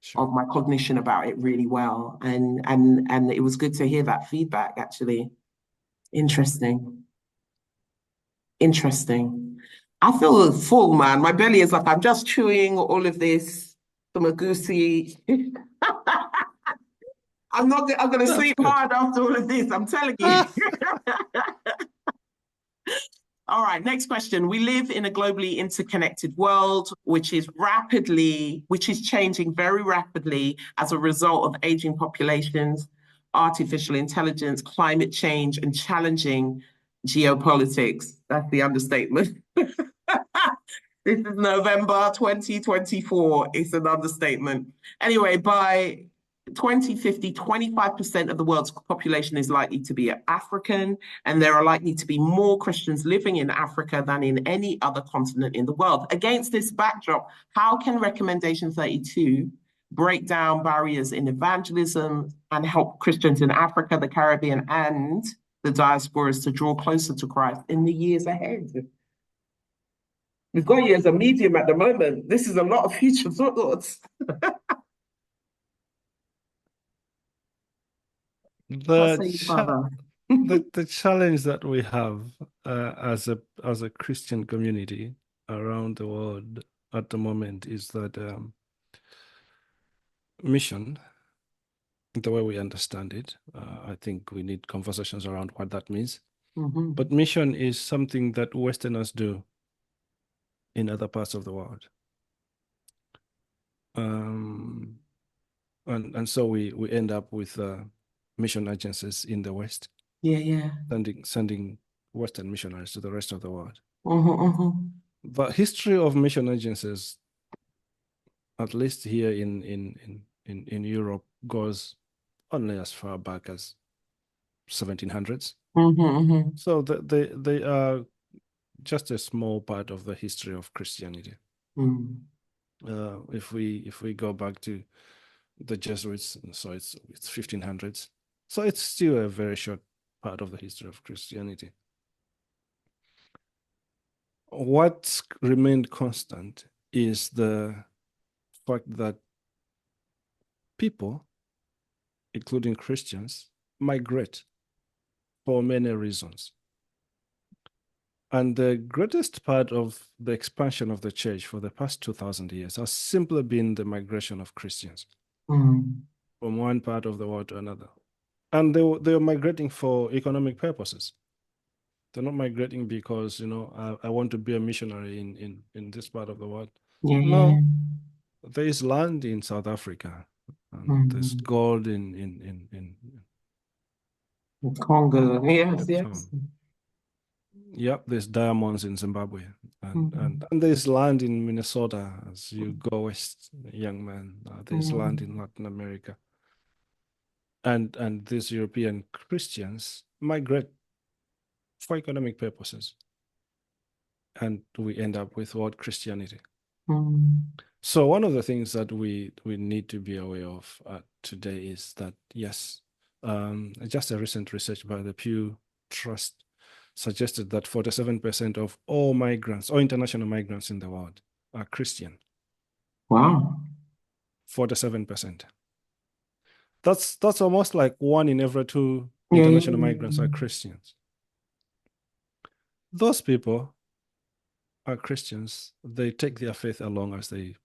Sure. of my cognition about it really well. And it was good to hear that feedback actually. Interesting. Interesting. I feel full, man. My belly is like I'm just chewing all of this goosey. I'm gonna That's sleep good. hard after all of this. I'm telling you. Ah, All right, next question. We live in a globally interconnected world, which is changing very rapidly as a result of aging populations, artificial intelligence, climate change, and challenging geopolitics. That's the understatement. This is November 2024. It's an understatement. Anyway, by 2050, 25% of the world's population is likely to be African, and there are likely to be more Christians living in Africa than in any other continent in the world. Against this backdrop, how can Recommendation 32 break down barriers in evangelism and help Christians in Africa, the Caribbean, and the diasporas to draw closer to Christ in the years ahead? We've got you as a medium at the moment. This is a lot of future thoughts. What the say you, cha Father? the challenge that we have as a Christian community around the world at the moment is that mission, the way we understand it, I think we need conversations around what that means. Mm-hmm. But mission is something that Westerners do in other parts of the world. Um, and so we end up with mission agencies in the West, Yeah, yeah. sending Western missionaries to the rest of the world. Mm-hmm, mm-hmm. The history of mission agencies, at least here in Europe, goes only as far back as 1700s. Mm-hmm, mm-hmm. So they are just a small part of the history of Christianity. Mm. If we go back to the Jesuits, so it's 1500s. So it's still a very short part of the history of Christianity. What's remained constant is the fact that people, including Christians, migrate for many reasons. And the greatest part of the expansion of the church for the past 2000 years has simply been the migration of Christians Mm. from one part of the world to another. And they were migrating for economic purposes. They're not migrating because, I want to be a missionary in this part of the world. Yeah, yeah. No, there is land in South Africa, and there's Mm. gold in Congo. Yes, Cape yes. Town. Yep, there's diamonds in Zimbabwe, and, Mm. and, and there's land in Minnesota as you go west, young man. There's land Mm. in Latin America. And these European Christians migrate for economic purposes. and we end up with world Christianity. Mm. So one of the things that we need to be aware of today is that, yes, just a recent research by the Pew Trust suggested that 47% of all migrants, all international migrants in the world, are Christian. Wow. 47%. That's almost like 1 in every 2 Yeah, yeah, international yeah, migrants are Christians. Those people are Christians. They take their faith along as they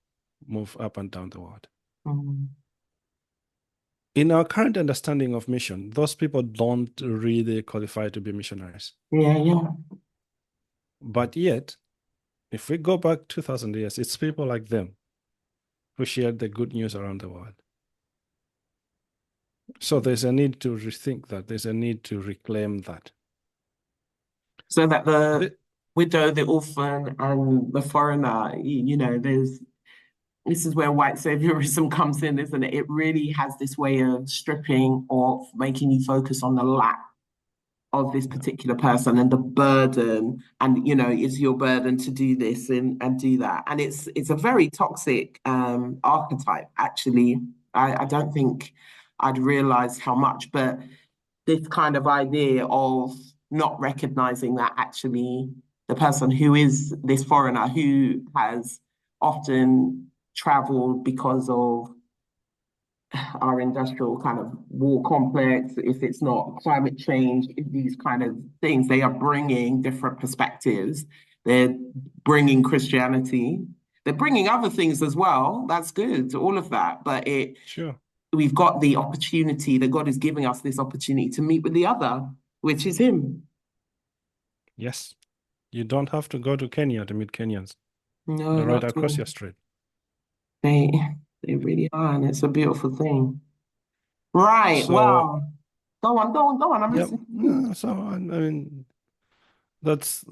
move up and down the world. Mm. In our current understanding of mission, those people don't really qualify to be missionaries. Yeah, yeah. But yet, if we go back 2,000 years, it's people like them who shared the good news around the world. So there's a need to rethink that. There's a need to reclaim that. So that the widow, the orphan, and the foreigner, you know, this is where white saviorism comes in, isn't it? It really has this way of stripping or making you focus on the lack of this particular person and the burden, and you know, it's your burden to do this and do that. And it's a very toxic archetype, actually. I don't think I'd realized how much, but this kind of idea of not recognizing that actually the person who is this foreigner who has often traveled because of our industrial kind of war complex, if it's not climate change, these kind of things, they are bringing different perspectives. They're bringing Christianity. They're bringing other things as well. That's good, all of that. But Sure. we've got the opportunity that God is giving us this opportunity to meet with the other, which is Him. Yes. You don't have to go to Kenya to meet Kenyans. No, They're right not at across all. your street. They they really are, and it's a beautiful thing. Right. So, Wow. Go on, go on, go on. I'm yeah. listening. So I mean, that's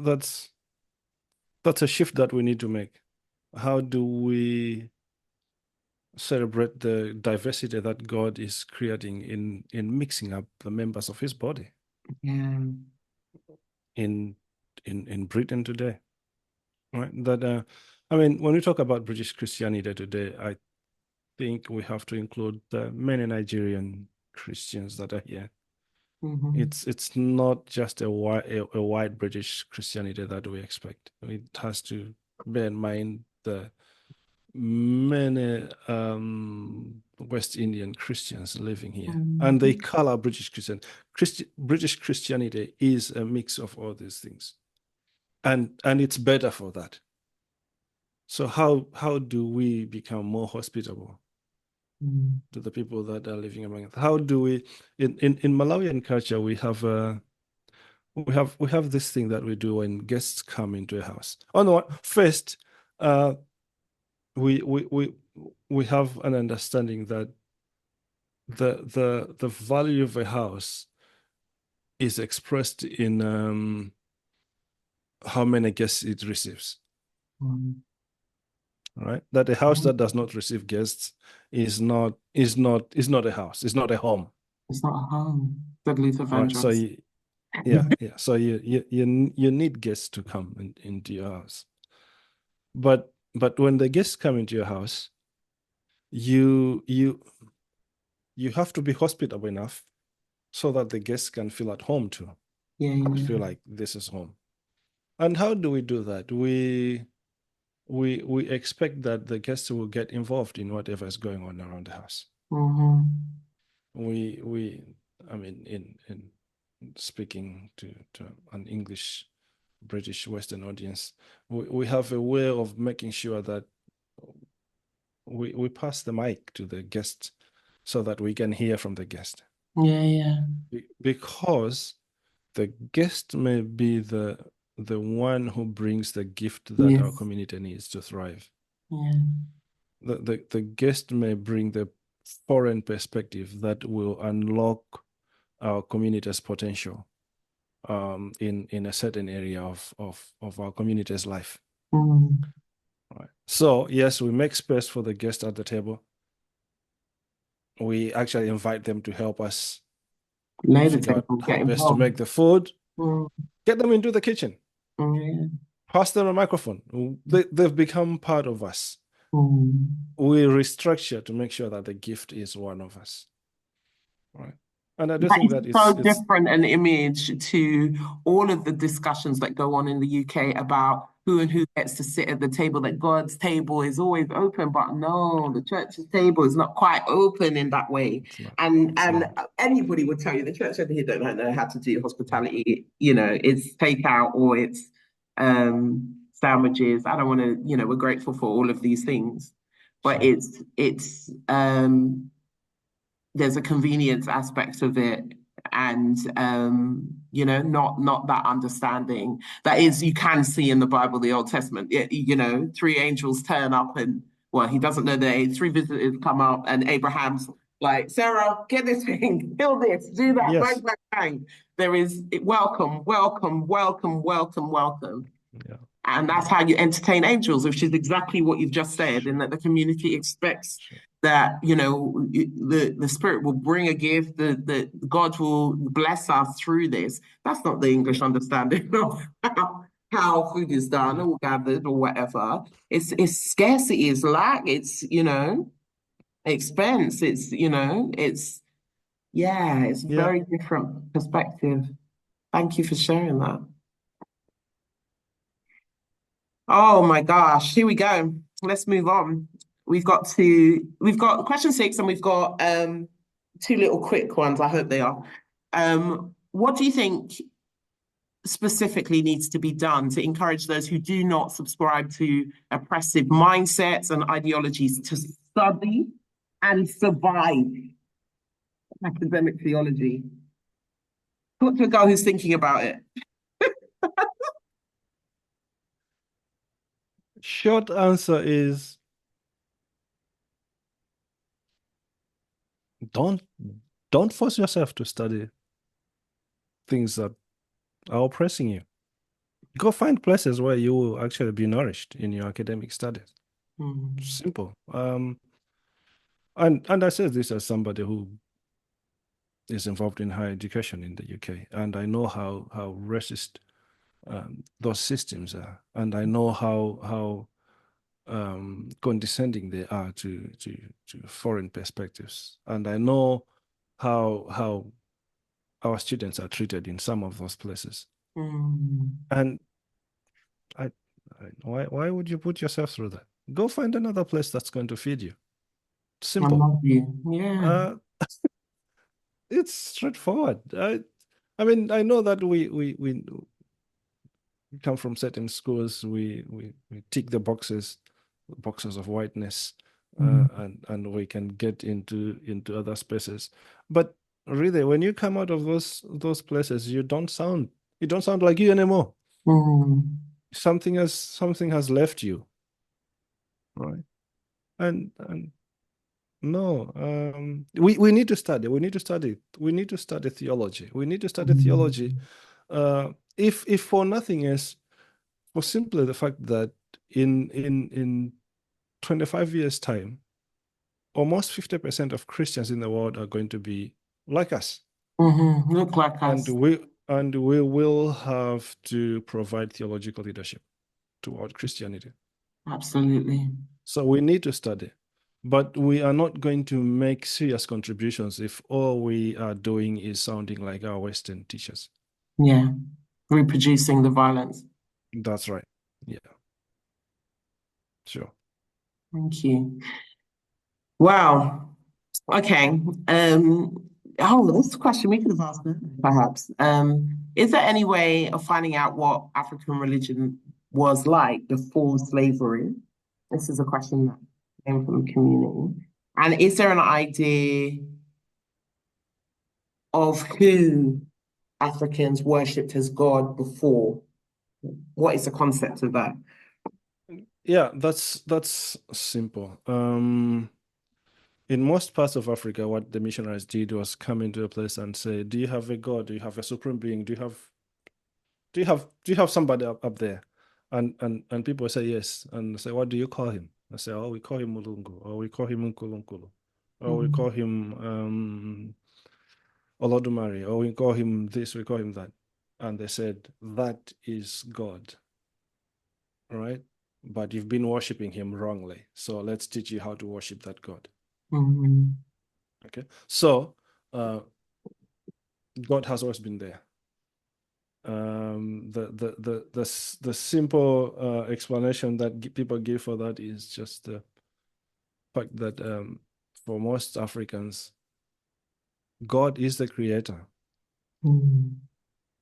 a shift that we need to make. How do we celebrate the diversity that God is creating in mixing up the members of His body Yeah. in Britain today? Right. That I mean, when we talk about British Christianity today, I think we have to include the many Nigerian Christians that are here. Mm-hmm. It's not just a white British Christianity that we expect. It has to bear in mind the many West Indian Christians living here, and they Mm-hmm. color British Christian. British Christianity is a mix of all these things, and it's better for that. So how do we become more hospitable Mm-hmm. to the people that are living among us? How do we in Malawian culture we have this thing that we do when guests come into a house. Oh no, first we we we we have an understanding that the value of a house is expressed in how many guests it receives. Right? That a house that does not receive guests is not a house. It's not a home. It's not a home. The Luther Right? So Vandross. yeah. So you need guests to come into your house. But when the guests come into your house, you have to be hospitable enough so that the guests can feel at home too. Yeah, And yeah. feel like this is home. And how do we do that? We expect that the guests will get involved in whatever is going on around the house. Mm-hmm. I mean, in speaking to an English British Western audience, we have a way of making sure that we pass the mic to the guest so that we can hear from the guest. Yeah, yeah. Because the guest may be the one who brings the gift that our Yes. community needs to thrive. Yeah. The guest may bring the foreign perspective that will unlock our community's potential in a certain area of our community's life. Mm. Right. So yes, we make space for the guest at the table. We actually invite them to help us Lay the figure out table, how get best to involved. make the food. Mm. Get them into the kitchen. Yeah. pass them a microphone. They've become part of us. Mm. We restructure to make sure that the gift is one of us. Right. And I do That think is that so it's different an image to all of the discussions that go on in the UK about who and who gets to sit at the table, that God's table is always open, but no, the church's table is not quite open in that way. it's not. And anybody would tell you the church over here don't know how to do hospitality, it's takeout or it's sandwiches. I don't want to, we're grateful for all of these things. But Sure. it's there's a convenience aspect of it, and not that understanding that is you can see in the Bible, the Old Testament. Three angels turn up, and well, he doesn't know that three visitors come up, and Abraham's like, Sarah, get this thing, kill this, do that, bang, Yes. bang, bang. There is welcome, welcome, welcome, welcome, welcome. Yeah. And that's how you entertain angels, which is exactly what you've just said, in Sure. that the community expects Sure. that, the Spirit will bring a gift, that God will bless us through this. That's not the English understanding of how food is done Yeah. or gathered or whatever. It's scarcity, it's lack, it's, expense, it's Yeah. very different perspective. Thank you for sharing that. Oh my gosh, here we go. Let's move on. We've got question 6 and we've got two little quick ones. I hope they are. What do you think specifically needs to be done to encourage those who do not subscribe to oppressive mindsets and ideologies to study and survive academic theology? Talk to a girl who's thinking about it. Short answer is don't don't force yourself to study things that are oppressing you. Go find places where you will actually be nourished in your academic studies. Mm, Simple. And I say this as somebody who is involved in higher education in the UK, and I know how racist those systems are, and I know how condescending they are to foreign perspectives, and I know how our students are treated in some of those places. mm. And I, why would you put yourself through that? Go find another place that's going to feed you. I Simple. love you. Yeah. Uh, it's straightforward. I mean, I know that we come from certain schools, we tick the boxes of whiteness, Mm, and we can get into other spaces. But really, when you come out of those places, you don't sound like you anymore. mm, Something has left you, right? And no, we need to study. We need to study. We need to study theology. We need to study theology. mm, If for nothing else, for simply the fact that in 25 years' time, almost 50% of Christians in the world are going to be like us. Look like And us. we will have to provide theological leadership toward Christianity. Absolutely. So we need to study. But we are not going to make serious contributions if all we are doing is sounding like our Western teachers. Yeah. Reproducing the violence. That's right. Yeah, sure. Thank you. Wow. Okay. This question we could have asked earlier, perhaps. Is there any way of finding out what African religion was like before slavery? This is a question that came from the community. And is there an idea of who Africans worshipped as God before? What is the concept of that? Yeah, that's simple. In most parts of Africa, what the missionaries did was come into a place and say, "Do you have a God? Do you have a supreme being? Do you have somebody up there?" And people say yes, and say, "What do you call him?" I say, "Oh, we call him Mulungu, or we call him Nkulunkulu, or we Mhm. call him Olodumare, or we call him this, we call him that." And they said, "That is God." right? But you've been worshiping him wrongly. So let's teach you how to worship that God. Mm. Okay. So God has always been there. The simple explanation that people give for that is just the fact that for most Africans, God is the creator. Mm.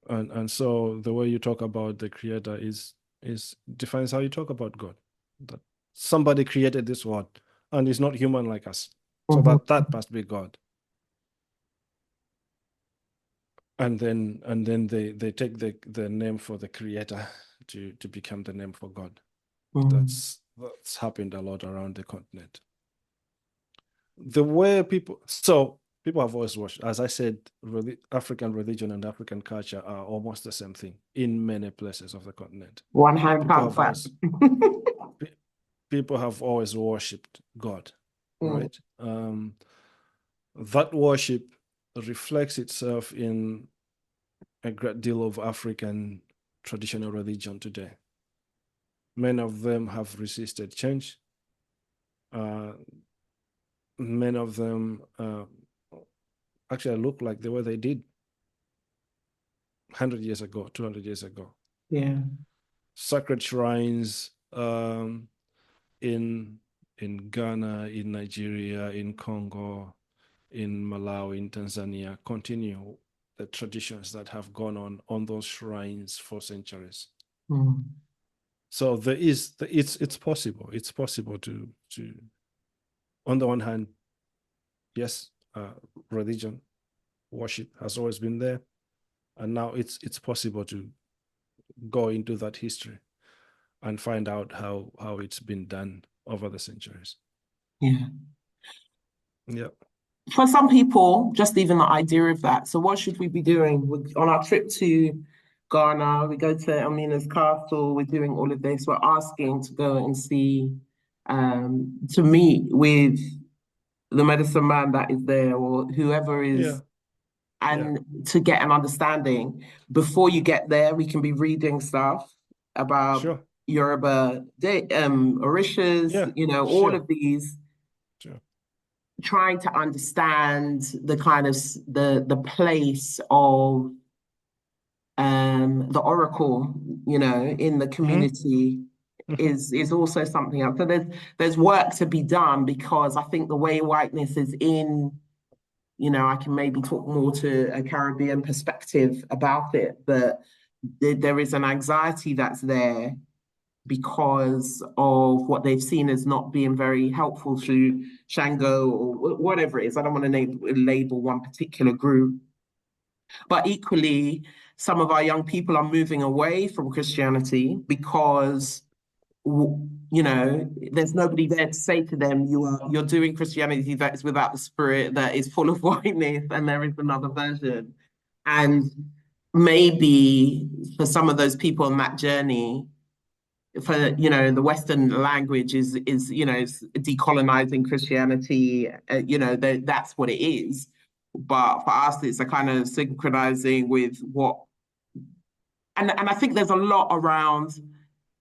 And so the way you talk about the creator is defines how you talk about God. That somebody created this world and is not human like us. So Mhm. that must be God. And then they take the name for the creator to become the name for God. Mm. That's happened a lot around the continent. The way people have always watched, as I said, African religion and African culture are almost the same thing in many places of the continent. One hand People can't have clap. always people have always worshipped God, Mm. right? That worship reflects itself in a great deal of African traditional religion today. Many of them have resisted change. Many of them actually look like the way they did 100 years ago, 200 years ago. Yeah. Sacred shrines in Ghana, in Nigeria, in Congo, in Malawi, in Tanzania, continue the traditions that have gone on those shrines for centuries. Mm. So it's possible. It's possible to on the one hand, yes, religion, worship has always been there, and now it's possible to go into that history and find out how it's been done over the centuries. Yeah. Yeah. For some people, just even the idea of that. So, what should we be doing? On our trip to Ghana, we go to Amina's castle, we're doing all of this, we're asking to go and see, to meet with the medicine man that is there or whoever is, Yeah. Yeah. and to get an understanding. Before you get there, we can be reading stuff about Sure. Yoruba, Orishas, Yeah. all Sure. of these, Sure. trying to understand the kind of the place of the oracle, in the Mm-hmm. community Mm-hmm. is also something else. So there's work to be done because I think the way whiteness is in, I can maybe talk more to a Caribbean perspective about it, but there is an anxiety that's there because of what they've seen as not being very helpful through Shango or whatever it is. I don't want to label one particular group, but equally, some of our young people are moving away from Christianity because there's nobody there to say to them, you're doing Christianity that is without the spirit, that is full of whiteness, and there is another version. And maybe for some of those people on that journey, for the Western language is decolonizing Christianity. That's what it is. But for us, it's a kind of synchronizing with what, and I think there's a lot around.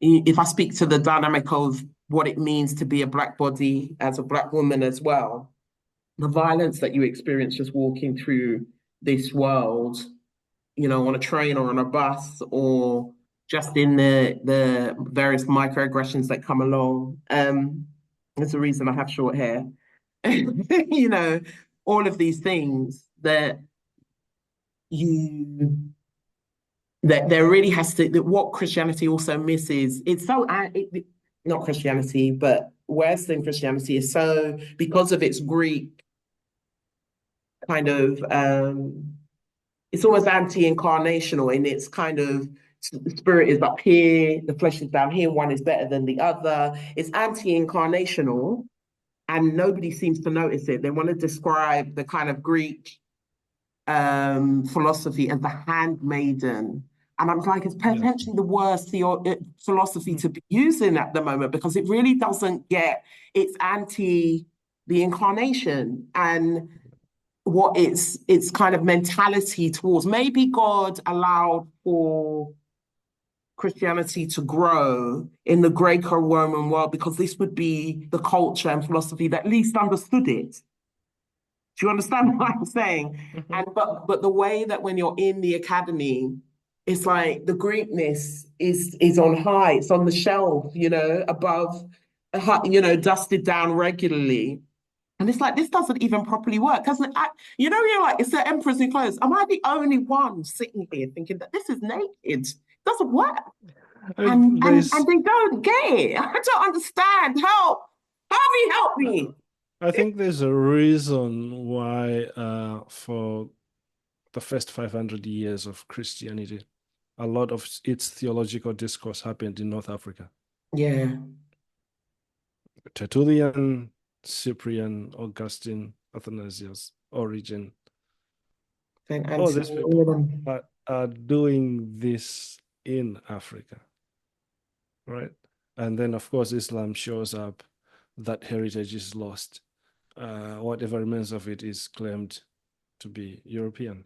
If I speak to the dynamic of what it means to be a black body as a black woman as well, the violence that you experience just walking through this world, on a train or on a bus or just in the various microaggressions that come along. There's a reason I have short hair. All of these things you that there really has to that what Christianity also misses. It's so not Christianity, but Western Christianity is so, because of its Greek kind of it's almost anti-incarnational in its kind of spirit is up here, the flesh is down here, one is better than the other. It's anti-incarnational and nobody seems to notice it. They want to describe the kind of Greek philosophy as the handmaiden. And I was like, it's Yeah. potentially the worst philosophy Mm. to be using at the moment because it really doesn't it's anti the incarnation and what its kind of mentality towards. Maybe God allowed for Christianity to grow in the Greco-Roman world because this would be the culture and philosophy that least understood it. Do you understand what I'm saying? Mhm. And but the way that when you're in the academy, it's like the Greekness is on high, it's on the shelf, above, dusted down regularly. And it's like this doesn't even properly work. Doesn't you're like, it's the emperor's new clothes. Am I the only one sitting here thinking that this is naked? It doesn't work. I And mean, and they don't get it. I don't understand. Help me. I think there's a reason why for the first 500 years of Christianity, a lot of its theological discourse happened in North Africa. Yeah. Tertullian, Cyprian, Augustine, Athanasius, Origen, Saint all these Anthony, all of people them. are doing this in Africa, right? And then, of course, Islam shows up, that heritage is lost. Whatever remains of it is claimed to be European.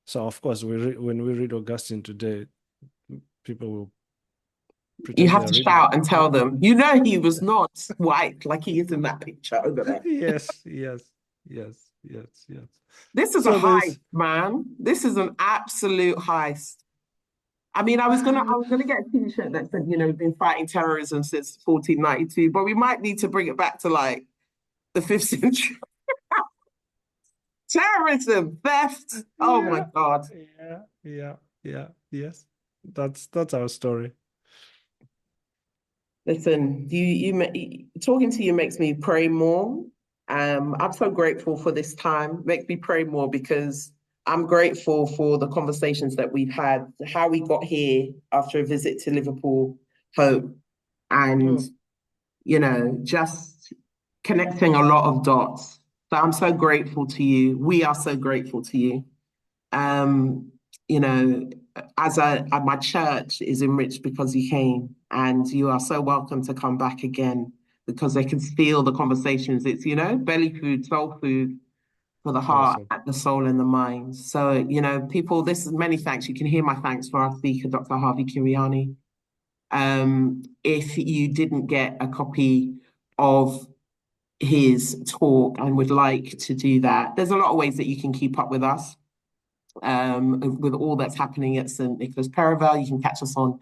So, of course, when we read Augustine today, people will You pretend they have are to reading. shout and tell them, he was not white like he is in that picture over there. Yes, yes, yes, yes, yes. This is a So heist, there's man. This is an absolute heist. I mean, I was gonna get a t-shirt that said, we've been fighting terrorism since 1492, but we might need to bring it back to like the 5th century. Terrorism, theft. Oh my yeah, God. yes. That's our story. Listen, talking to you makes me pray more. I'm so grateful for this time. Makes me pray more because I'm grateful for the conversations that we've had, how we got here after a visit to Liverpool, Hope, and Oh, just connecting a lot of dots. So I'm so grateful to you. We are so grateful to you. Um, you know, my church is enriched because you came, and you are so welcome to come back again because they can feel the conversations. It's, belly food, soul food for the heart, awesome. the soul, and the mind. So, people, this is many thanks. You can hear my thanks for our speaker, Dr. Harvey Kiriani. If you didn't get a copy of his talk and would like to do that, there's a lot of ways that you can keep up with us with all that's happening at St. Nicholas Perivale. You can catch us on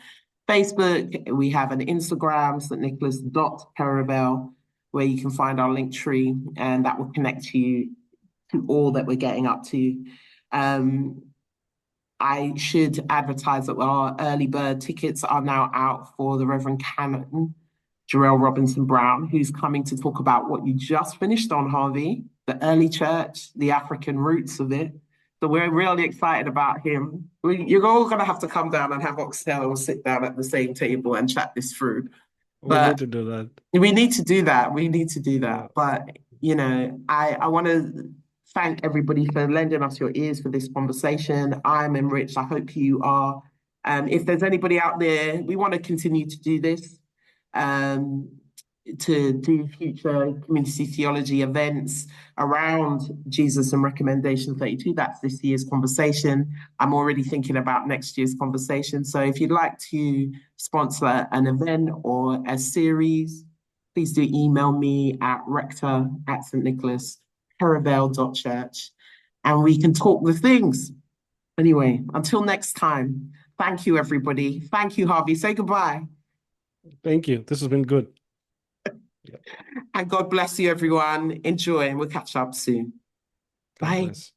Facebook. We have an Instagram, St. Nicholas.Perivale, where you can find our link tree, and that will connect you to all that we're getting up to. Um, I should advertise that our early bird tickets are now out for the Reverend Canon Jarrell Robinson Brown, who's coming to talk about what you just finished on, Harvey, the early church, the African roots of it. So we're really excited about him. You're all going to have to come down and have oxtail and sit down at the same table and chat this through. We But need to do that. we need to do that. We need to do that. Yeah. But, I want to thank everybody for lending us your ears for this conversation. I'm enriched. I hope you are. If there's anybody out there, we want to continue to do this, um, to do future community theology events around Jesus and Recommendation 32. That's this year's conversation. I'm already thinking about next year's conversation. So if you'd like to sponsor an event or a series, please do email me at rector@stnicholasperivale.church, and we can talk the things. Anyway, until next time, thank you, everybody. Thank you, Harvey. Say goodbye. Thank you. This has been good. Yeah. And God bless you, everyone. Enjoy, and we'll catch up soon. God Bye. bless.